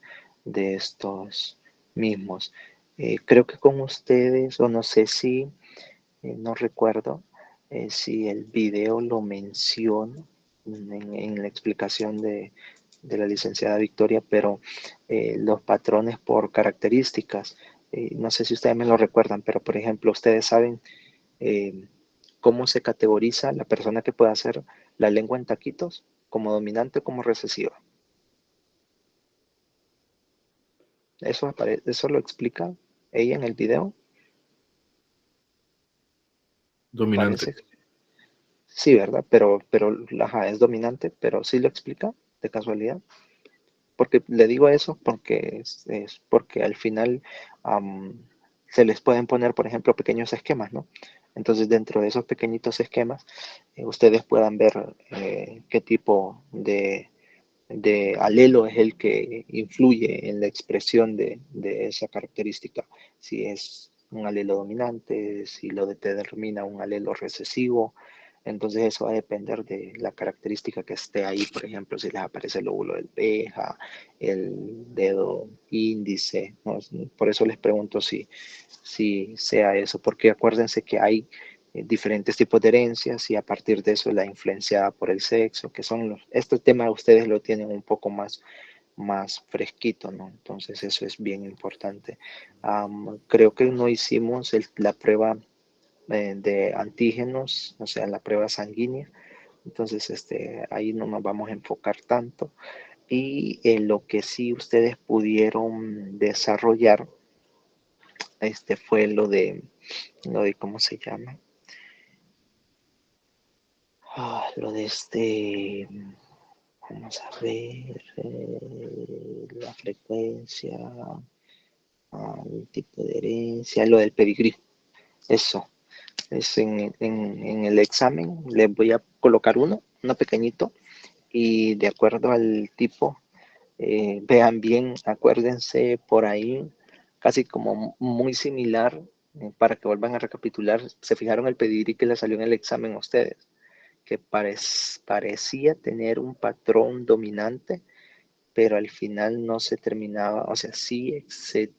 de estos mismos. Creo que con ustedes, o no sé si, no recuerdo si el video lo menciona en la explicación de la licenciada Victoria, pero los patrones por características, no sé si ustedes me lo recuerdan, pero por ejemplo, ustedes saben cómo se categoriza la persona que puede hacer la lengua en taquitos, como dominante o como recesiva. Eso lo explica ella en el video. Dominante. Parece. Sí, ¿verdad? Pero es dominante, pero sí lo explica de casualidad. Porque le digo eso porque es porque al final se les pueden poner, por ejemplo, pequeños esquemas, ¿no? Entonces, dentro de esos pequeñitos esquemas, ustedes puedan ver qué tipo de alelo es el que influye en la expresión de esa característica. Si es un alelo dominante, si lo determina un alelo recesivo. Entonces eso va a depender de la característica que esté ahí. Por ejemplo, si les aparece el lóbulo de Beha, el dedo índice, ¿no? Por eso les pregunto si sea eso, porque acuérdense que hay diferentes tipos de herencias, y a partir de eso la influenciada por el sexo, que son este tema ustedes lo tienen un poco más fresquito, ¿no? Entonces eso es bien importante. Creo que no hicimos la prueba de antígenos, o sea, la prueba sanguínea, Entonces, ahí no nos vamos a enfocar tanto. Y lo que sí ustedes pudieron desarrollar, fue ¿cómo se llama? Lo de vamos a ver, la frecuencia, el tipo de herencia, lo del pedigrí. Eso, es en el examen les voy a colocar uno pequeñito, y de acuerdo al tipo, vean bien, acuérdense por ahí, casi como muy similar, para que vuelvan a recapitular. Se fijaron el pedigrí que le salió en el examen a ustedes, que parecía tener un patrón dominante, pero al final no se terminaba, o sea, sí se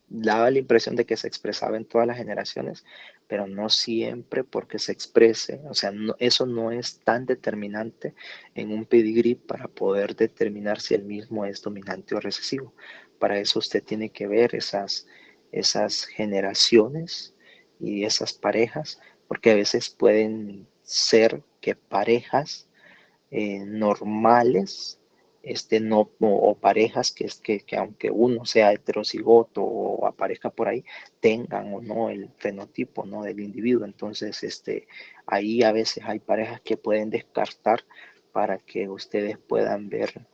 daba la impresión de que se expresaba en todas las generaciones, pero no siempre porque se exprese. O sea, eso no es tan determinante en un pedigrí para poder determinar si el mismo es dominante o recesivo. Para eso usted tiene que ver esas generaciones y esas parejas, porque a veces pueden ser que parejas normales, no, o parejas que aunque uno sea heterocigoto o aparezca por ahí, tengan o no el fenotipo, ¿no?, del individuo. Entonces, ahí a veces hay parejas que pueden descartar para que ustedes puedan ver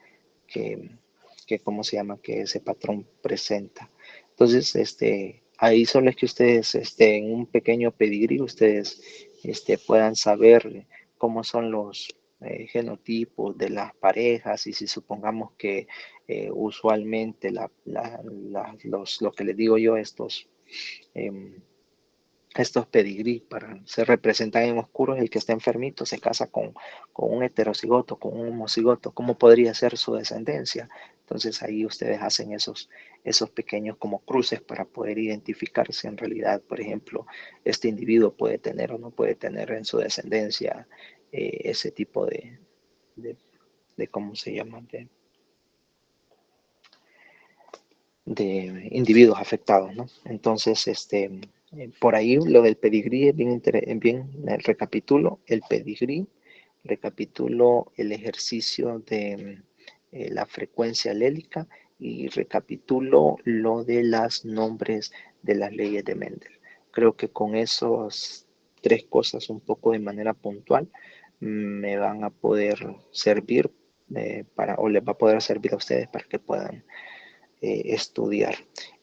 ¿cómo se llama?, que ese patrón presenta. Entonces, ahí solo es que ustedes, en un pequeño pedigrí, ustedes, puedan saber cómo son los genotipos de las parejas, y si supongamos que usualmente lo que les digo yo, estos pedigrí se representan en oscuros, el que está enfermito se casa con un heterocigoto, con un homocigoto, ¿cómo podría ser su descendencia? Entonces ahí ustedes hacen esos pequeños como cruces para poder identificar si en realidad, por ejemplo, este individuo puede tener o no puede tener en su descendencia ese tipo de ¿cómo se llama?, de individuos afectados, ¿no? Entonces, por ahí lo del pedigrí es bien, recapitulo el pedigrí, recapitulo el ejercicio de la frecuencia alélica, y recapitulo lo de los nombres de las leyes de Mendel. Creo que con esos tres cosas, un poco de manera puntual, me van a poder servir o les va a poder servir a ustedes para que puedan estudiar.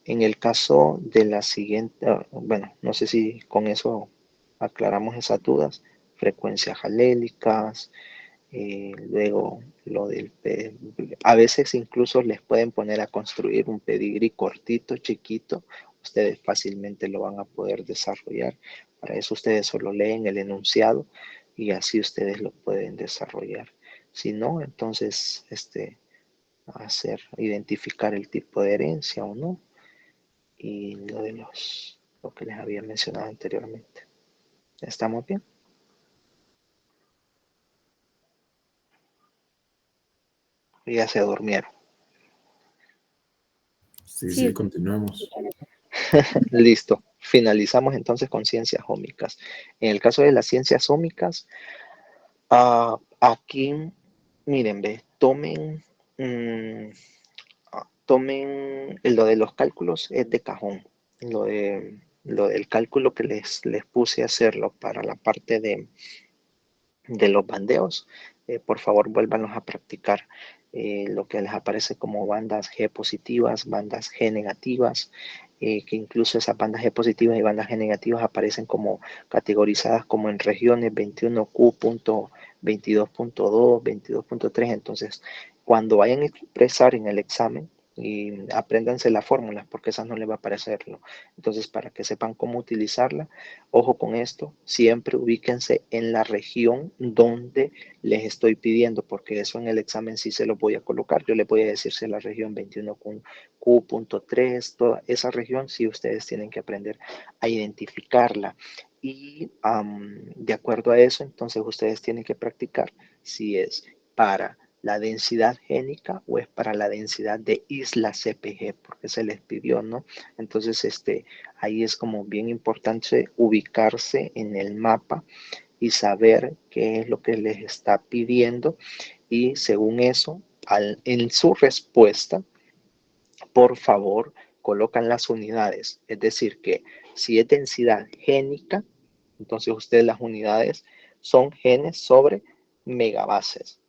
En el caso de la siguiente, bueno, no sé si con eso aclaramos esas dudas: frecuencias alélicas, luego a veces incluso les pueden poner a construir un pedigrí cortito, chiquito, ustedes fácilmente lo van a poder desarrollar. Para eso ustedes solo leen el enunciado y así ustedes lo pueden desarrollar. Si no, entonces, identificar el tipo de herencia o no, y lo que les había mencionado anteriormente. ¿Estamos bien? Ya se durmieron. Sí, continuamos. Listo. Finalizamos entonces con ciencias ómicas. En el caso de las ciencias ómicas, aquí, miren, tomen lo de los cálculos, es de cajón. Lo del cálculo que les puse a hacerlo para la parte de los bandeos, por favor vuélvanlos a practicar. Lo que les aparece como bandas G positivas, bandas G negativas, que incluso esas bandas G positivas y bandas G negativas aparecen como categorizadas como en regiones 21Q.22.2, 22.3. Entonces, cuando vayan a expresar en el examen, y apréndanse las fórmulas, porque esas no les va a aparecer, ¿no? Entonces, para que sepan cómo utilizarla, ojo con esto, siempre ubíquense en la región donde les estoy pidiendo, porque eso en el examen sí se lo voy a colocar. Yo les voy a decir si la región 21Q.3, toda esa región, sí ustedes tienen que aprender a identificarla. Y de acuerdo a eso, entonces ustedes tienen que practicar si es para la densidad génica o es para la densidad de isla CPG, porque se les pidió, ¿no? Entonces, ahí es como bien importante ubicarse en el mapa y saber qué es lo que les está pidiendo, y según eso, en su respuesta, por favor, colocan las unidades. Es decir, que si es densidad génica, entonces ustedes las unidades son genes sobre megabases.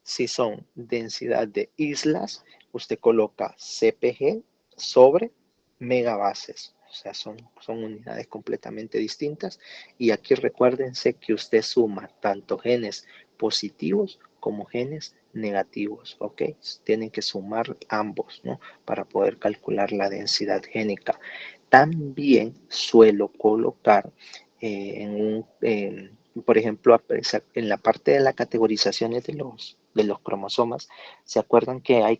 Si son densidad de islas, usted coloca CPG sobre megabases. O sea, son unidades completamente distintas. Y aquí recuérdense que usted suma tanto genes positivos como genes negativos, ¿ok? Tienen que sumar ambos, ¿no? Para poder calcular la densidad génica. También suelo colocar por ejemplo, en la parte de las categorizaciones de los cromosomas, ¿se acuerdan que hay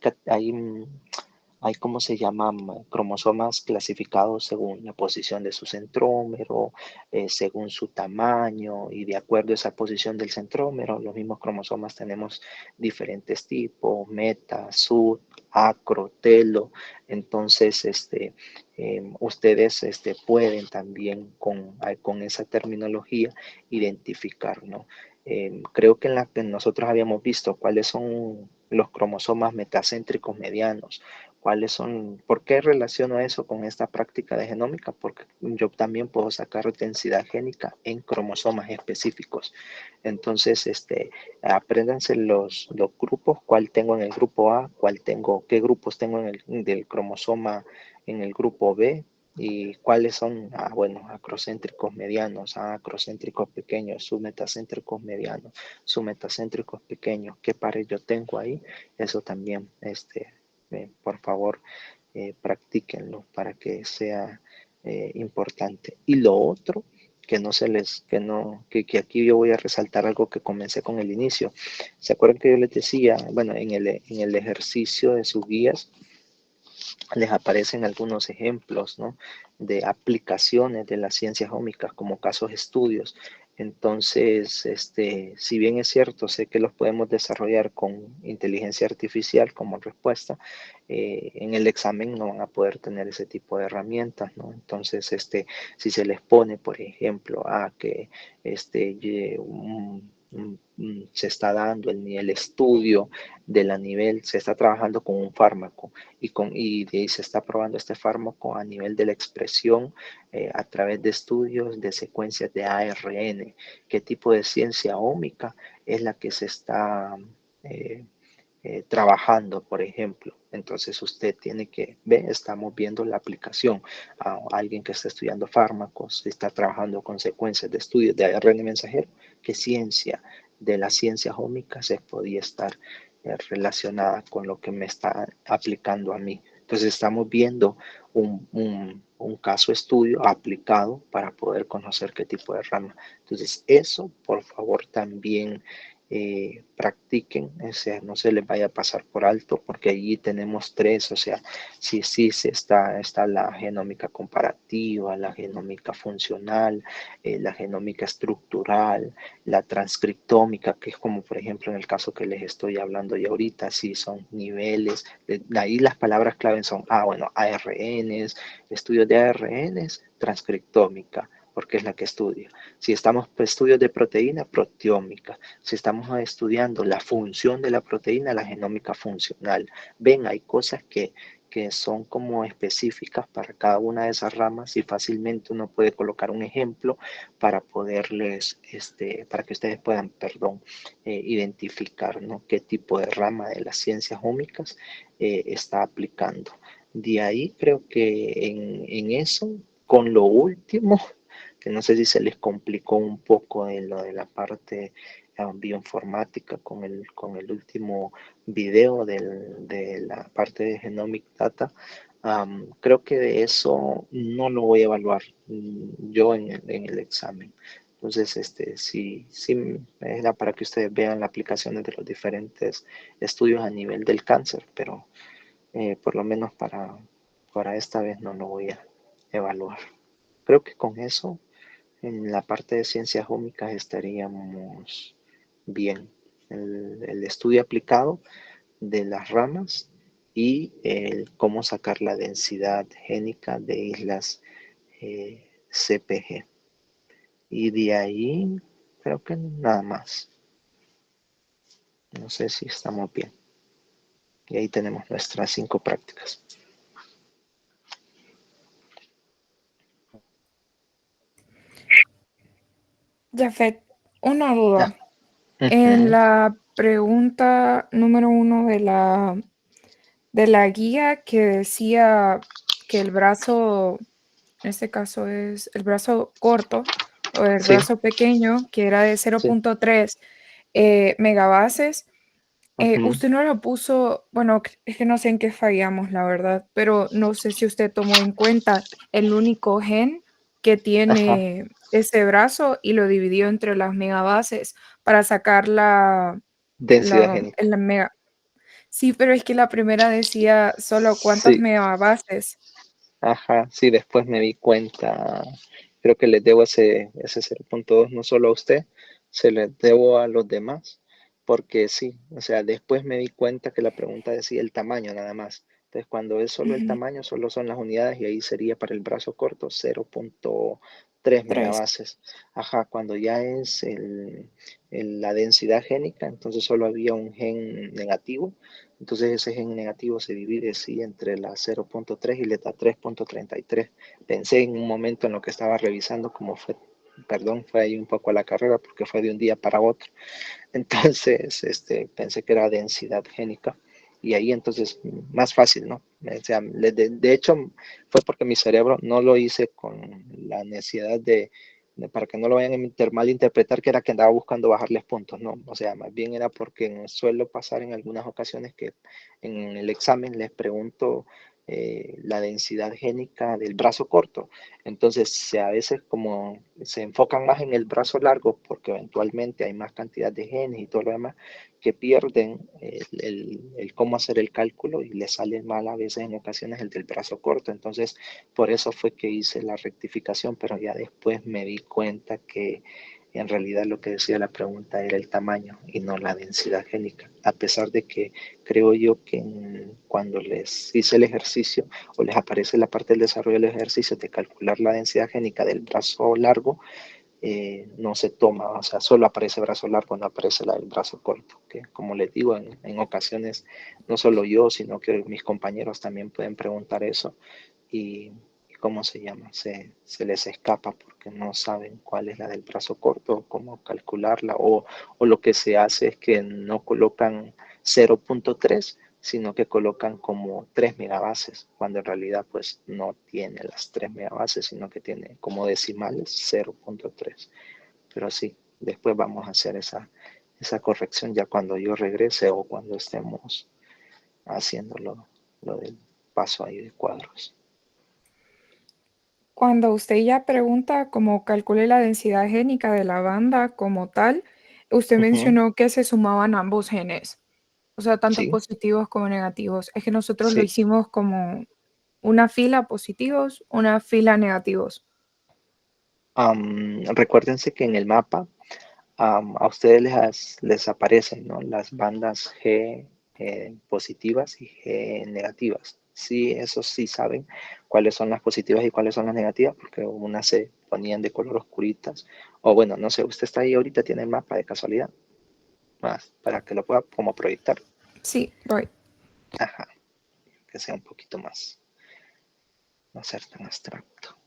¿cómo se llaman? Cromosomas clasificados según la posición de su centrómero, según su tamaño, y de acuerdo a esa posición del centrómero, los mismos cromosomas tenemos diferentes tipos, meta, sub, acro, telo. Entonces, ustedes pueden también con esa terminología identificar, ¿no? Creo que que nosotros habíamos visto cuáles son los cromosomas metacéntricos medianos. ¿Por qué relaciono eso con esta práctica de genómica? Porque yo también puedo sacar densidad génica en cromosomas específicos. Entonces, apréndanse los grupos, cuál tengo en el grupo A, qué grupos tengo del cromosoma en el grupo B, y cuáles son, bueno, acrocéntricos medianos, acrocéntricos pequeños, submetacéntricos medianos, submetacéntricos pequeños, qué pares yo tengo ahí. Eso también, por favor, practíquenlo para que sea importante. Y lo otro, que aquí yo voy a resaltar algo que comencé con el inicio. ¿Se acuerdan que yo les decía, bueno, en el ejercicio de sus guías, les aparecen algunos ejemplos, ¿no?, de aplicaciones de las ciencias ómicas como casos estudios? Entonces, si bien es cierto, sé que los podemos desarrollar con inteligencia artificial como respuesta, en el examen no van a poder tener ese tipo de herramientas, ¿no? Entonces, si se les pone, por ejemplo, a que se está dando el estudio de la nivel, se está trabajando con un fármaco y se está probando este fármaco a nivel de la expresión a través de estudios de secuencias de ARN. ¿Qué tipo de ciencia ómica es la que se está trabajando, por ejemplo? Entonces usted tiene que ver, estamos viendo la aplicación a alguien que está estudiando fármacos, está trabajando con secuencias de estudios de ARN mensajero. ¿Qué ciencia de las ciencias ómicas se podía estar relacionada con lo que me está aplicando a mí? Entonces estamos viendo un caso estudio aplicado para poder conocer qué tipo de rama. Entonces eso, por favor, también practiquen, o sea, no se les vaya a pasar por alto, porque allí tenemos tres. O sea, sí, está la genómica comparativa, la genómica funcional, la genómica estructural, la transcriptómica, que es como por ejemplo en el caso que les estoy hablando ya ahorita. Sí, son niveles, ahí las palabras clave son, bueno, ARNs, estudios de ARNs, transcriptómica, porque es la que estudia. Si estamos estudios de proteína, proteómica. Si estamos estudiando la función de la proteína, la genómica funcional. Ven, hay cosas que son como específicas para cada una de esas ramas, y fácilmente uno puede colocar un ejemplo para poderles, para que ustedes puedan, identificar, ¿no?, qué tipo de rama de las ciencias ómicas está aplicando. De ahí creo que en eso, con lo último, que no sé si se les complicó un poco en lo de la parte bioinformática con el último video de la parte de Genomic Data. Creo que de eso no lo voy a evaluar yo en el examen. Entonces, sí era para que ustedes vean las aplicaciones de los diferentes estudios a nivel del cáncer, pero por lo menos para esta vez no lo voy a evaluar. Creo que con eso, en la parte de ciencias ómicas, estaríamos bien. El estudio aplicado de las ramas y el cómo sacar la densidad génica de islas CPG. Y de ahí creo que nada más. No sé si estamos bien. Y ahí tenemos nuestras 5 prácticas. Jafet, una duda. En Ujú. la pregunta número 1 de la guía que decía que el brazo, en este caso es el brazo corto o el Sí, brazo pequeño, que era de sí. 0.3 megabases, Ujú. usted no lo puso, bueno, es que no sé en qué fallamos, la verdad, pero no sé si usted tomó en cuenta el único gen que Ajá. tiene ese brazo y lo dividió entre las megabases para sacar la, Densidad génica. la mega. Sí, pero es que la primera decía solo cuántas Sí, megabases. ajá. Sí, después me di cuenta. Creo que les debo ese 0.2 no solo a usted, se les debo a los demás. Porque sí, o sea, después me di cuenta que la pregunta decía el tamaño nada más. Entonces, cuando es solo el Ujú, tamaño, solo son las unidades y ahí sería para el brazo corto 0.3 tres. megabases. Ajá, cuando ya es la densidad génica, entonces solo había un gen negativo. Entonces ese gen negativo se divide sí entre la 0.3 y la 3.33. Pensé en un momento en lo que estaba revisando cómo fue, perdón, fue ahí un poco a la carrera porque fue de un día para otro. Entonces, pensé que era densidad génica y ahí entonces más fácil, ¿no? O sea, de hecho fue porque mi cerebro no lo hice con la necesidad para que no lo vayan a mal interpretar que era que andaba buscando bajarles puntos, no, o sea, más bien era porque suelo pasar en algunas ocasiones que en el examen les pregunto la densidad génica del brazo corto, entonces a veces como se enfocan más en el brazo largo porque eventualmente hay más cantidad de genes y todo lo demás, que pierden el cómo hacer el cálculo y les sale mal a veces en ocasiones el del brazo corto. Entonces, por eso fue que hice la rectificación, pero ya después me di cuenta que en realidad lo que decía la pregunta era el tamaño y no la densidad génica, a pesar de que creo yo que cuando les hice el ejercicio o les aparece la parte del desarrollo del ejercicio de calcular la densidad génica del brazo largo, no se toma, o sea, solo aparece brazo largo, no aparece la del brazo corto, que como les digo, en ocasiones no solo yo, sino que mis compañeros también pueden preguntar eso y ¿cómo se llama? Se les escapa porque no saben cuál es la del brazo corto, cómo calcularla, o lo que se hace es que no colocan 0.3 sino que colocan como 3 megabases, cuando en realidad pues no tiene las 3 megabases, sino que tiene como decimales 0.3. Pero sí, después vamos a hacer esa corrección ya cuando yo regrese o cuando estemos haciendo lo del paso ahí de cuadros. Cuando usted ya pregunta cómo calcule la densidad génica de la banda como tal, usted Ujú. mencionó que se sumaban ambos genes, o sea, tanto Sí, positivos como negativos. Es que nosotros lo sí. hicimos como una fila positivos, una fila negativos. Recuérdense que en el mapa a ustedes les aparecen, ¿no? Las bandas G positivas y G negativas. Sí, eso sí saben cuáles son las positivas y cuáles son las negativas, porque unas se ponían de color oscuritas. O bueno, no sé, usted está ahí ahorita, tiene el mapa de casualidad, más para que lo pueda como proyectar. Sí, voy. Ajá, que sea un poquito más, no ser tan abstracto.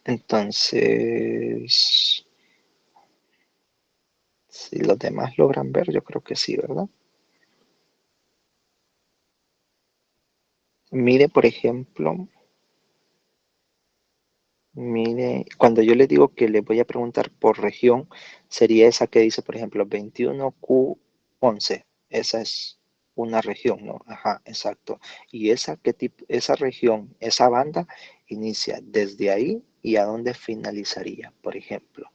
Entonces, si los demás logran ver, yo creo que sí, ¿verdad? Mire, por ejemplo, mire, cuando yo le digo que le voy a preguntar por región, sería esa que dice, por ejemplo, 21Q11. Esa es una región, ¿no? Ajá, exacto. Y esa, ¿qué tipo? Esa región, esa banda inicia desde ahí y a dónde finalizaría, por ejemplo.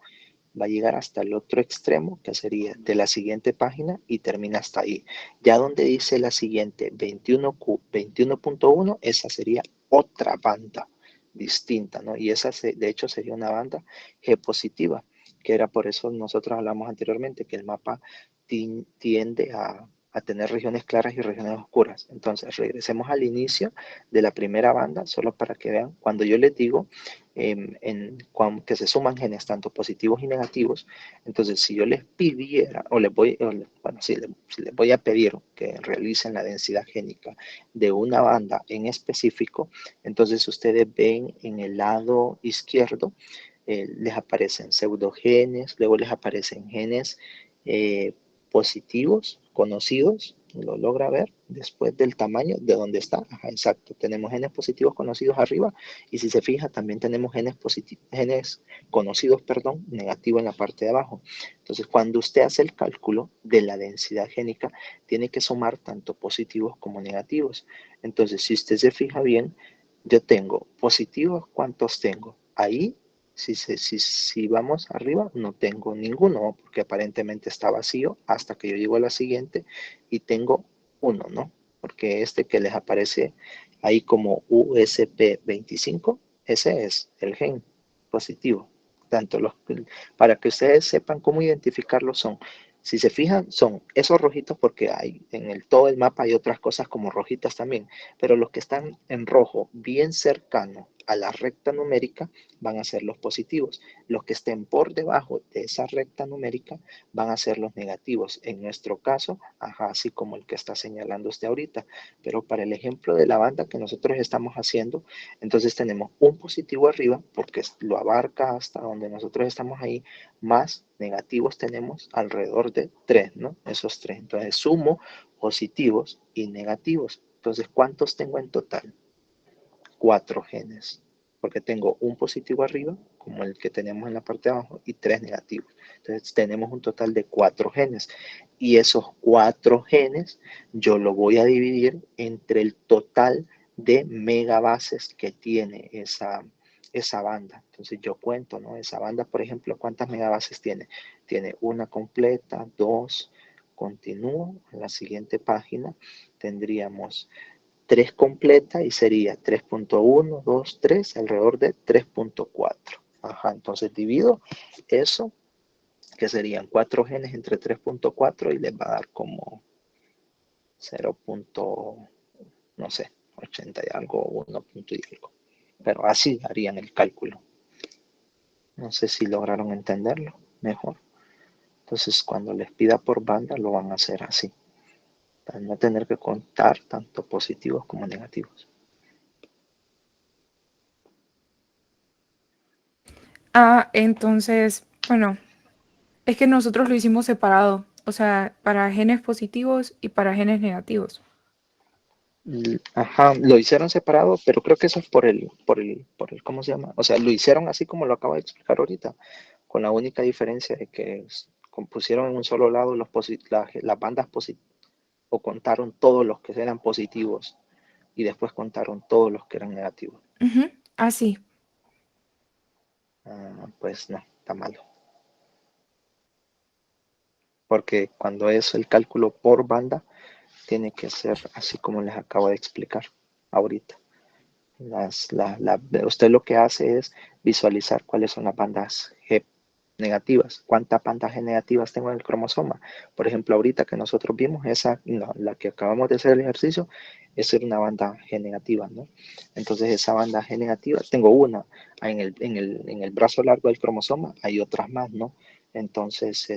va a llegar hasta el otro extremo, que sería de la siguiente página y termina hasta ahí. Ya donde dice la siguiente 21Q, 21.1, esa sería otra banda distinta, ¿no? Y esa, de hecho, sería una banda G positiva, que era por eso nosotros hablamos anteriormente, que el mapa tiende a tener regiones claras y regiones oscuras. Entonces, regresemos al inicio de la primera banda, solo para que vean, cuando yo les digo que se suman genes tanto positivos y negativos, entonces si yo les pidiera, si les voy a pedir que realicen la densidad génica de una banda en específico, entonces ustedes ven en el lado izquierdo, les aparecen pseudogenes, luego les aparecen genes positivos, conocidos, lo logra ver después del tamaño de donde está. Ajá, exacto, tenemos genes positivos conocidos arriba y si se fija también tenemos genes conocidos, negativo en la parte de abajo. Entonces cuando usted hace el cálculo de la densidad génica tiene que sumar tanto positivos como negativos. Entonces si usted se fija bien, yo tengo positivos, ¿cuántos tengo? Ahí si vamos arriba, no tengo ninguno, porque aparentemente está vacío hasta que yo llego a la siguiente y tengo uno, ¿no? Porque este que les aparece ahí como USP25, ese es el gen positivo. Para que ustedes sepan cómo identificarlos son, si se fijan, son esos rojitos porque hay todo el mapa hay otras cosas como rojitas también, pero los que están en rojo bien cercano a la recta numérica van a ser los positivos. Los que estén por debajo de esa recta numérica van a ser los negativos. En nuestro caso, así como el que está señalando usted ahorita. Pero para el ejemplo de la banda que nosotros estamos haciendo, entonces tenemos un positivo arriba porque lo abarca hasta donde nosotros estamos ahí, más negativos tenemos alrededor de 3, ¿no? Esos 3. Entonces sumo positivos y negativos. Entonces, ¿cuántos tengo en total? 4 genes, porque tengo un positivo arriba, como el que tenemos en la parte de abajo, y 3 negativos. Entonces tenemos un total de 4 genes. Y esos 4 genes yo lo voy a dividir entre el total de megabases que tiene esa banda. Entonces yo cuento, ¿no? Esa banda, por ejemplo, ¿cuántas megabases tiene? Tiene una completa, 2, continúo. En la siguiente página tendríamos 3 completa y sería 3.1, 2, 3, alrededor de 3.4. Ajá, entonces divido eso, que serían 4 genes entre 3.4 y les va a dar como 0. No sé, 80 y algo, 1 punto y algo. Pero así harían el cálculo. No sé si lograron entenderlo mejor. Entonces, cuando les pida por banda, lo van a hacer así, para no tener que contar tanto positivos como negativos. Entonces, bueno, es que nosotros lo hicimos separado, o sea, para genes positivos y para genes negativos. Ajá, lo hicieron separado, pero creo que eso es por el, ¿cómo se llama? O sea, lo hicieron así como lo acabo de explicar ahorita, con la única diferencia de que pusieron en un solo lado las bandas positivas, o contaron todos los que eran positivos y después contaron todos los que eran negativos. Así. Pues no, está malo. Porque cuando es el cálculo por banda, tiene que ser así como les acabo de explicar ahorita. Usted lo que hace es visualizar cuáles son las bandas G negativas, cuántas bandas G negativas tengo en el cromosoma. Por ejemplo, ahorita que nosotros vimos la que acabamos de hacer el ejercicio, esa era una banda G negativa, ¿no? Entonces esa banda G negativa, tengo una en el brazo largo del cromosoma, hay otras más, ¿no? Entonces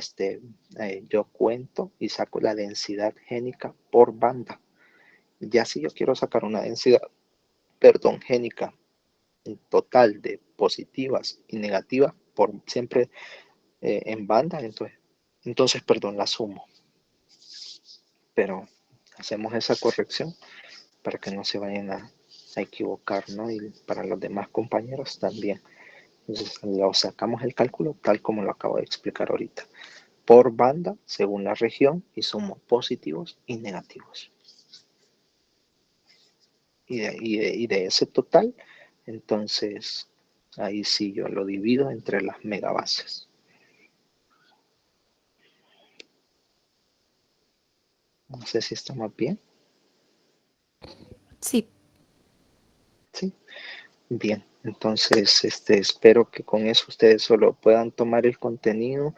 yo cuento y saco la densidad génica por banda. Ya si yo quiero sacar una densidad génica total de positivas y negativas por siempre en banda, entonces, la sumo. Pero hacemos esa corrección para que no se vayan a equivocar, ¿no? Y para los demás compañeros también. Entonces, lo sacamos el cálculo tal como lo acabo de explicar ahorita. Por banda, según la región, y sumo positivos y negativos. Y de ese total, entonces ahí sí yo lo divido entre las megabases. No sé si estamos bien. Sí. Sí. Bien, entonces espero que con eso ustedes solo puedan tomar el contenido,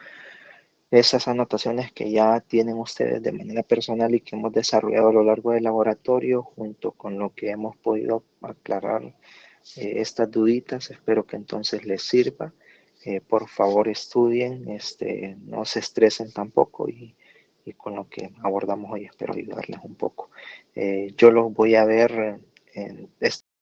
esas anotaciones que ya tienen ustedes de manera personal y que hemos desarrollado a lo largo del laboratorio, junto con lo que hemos podido aclarar estas duditas. Espero que entonces les sirva. Por favor estudien, no se estresen tampoco y con lo que abordamos hoy espero ayudarles un poco. Yo los voy a ver en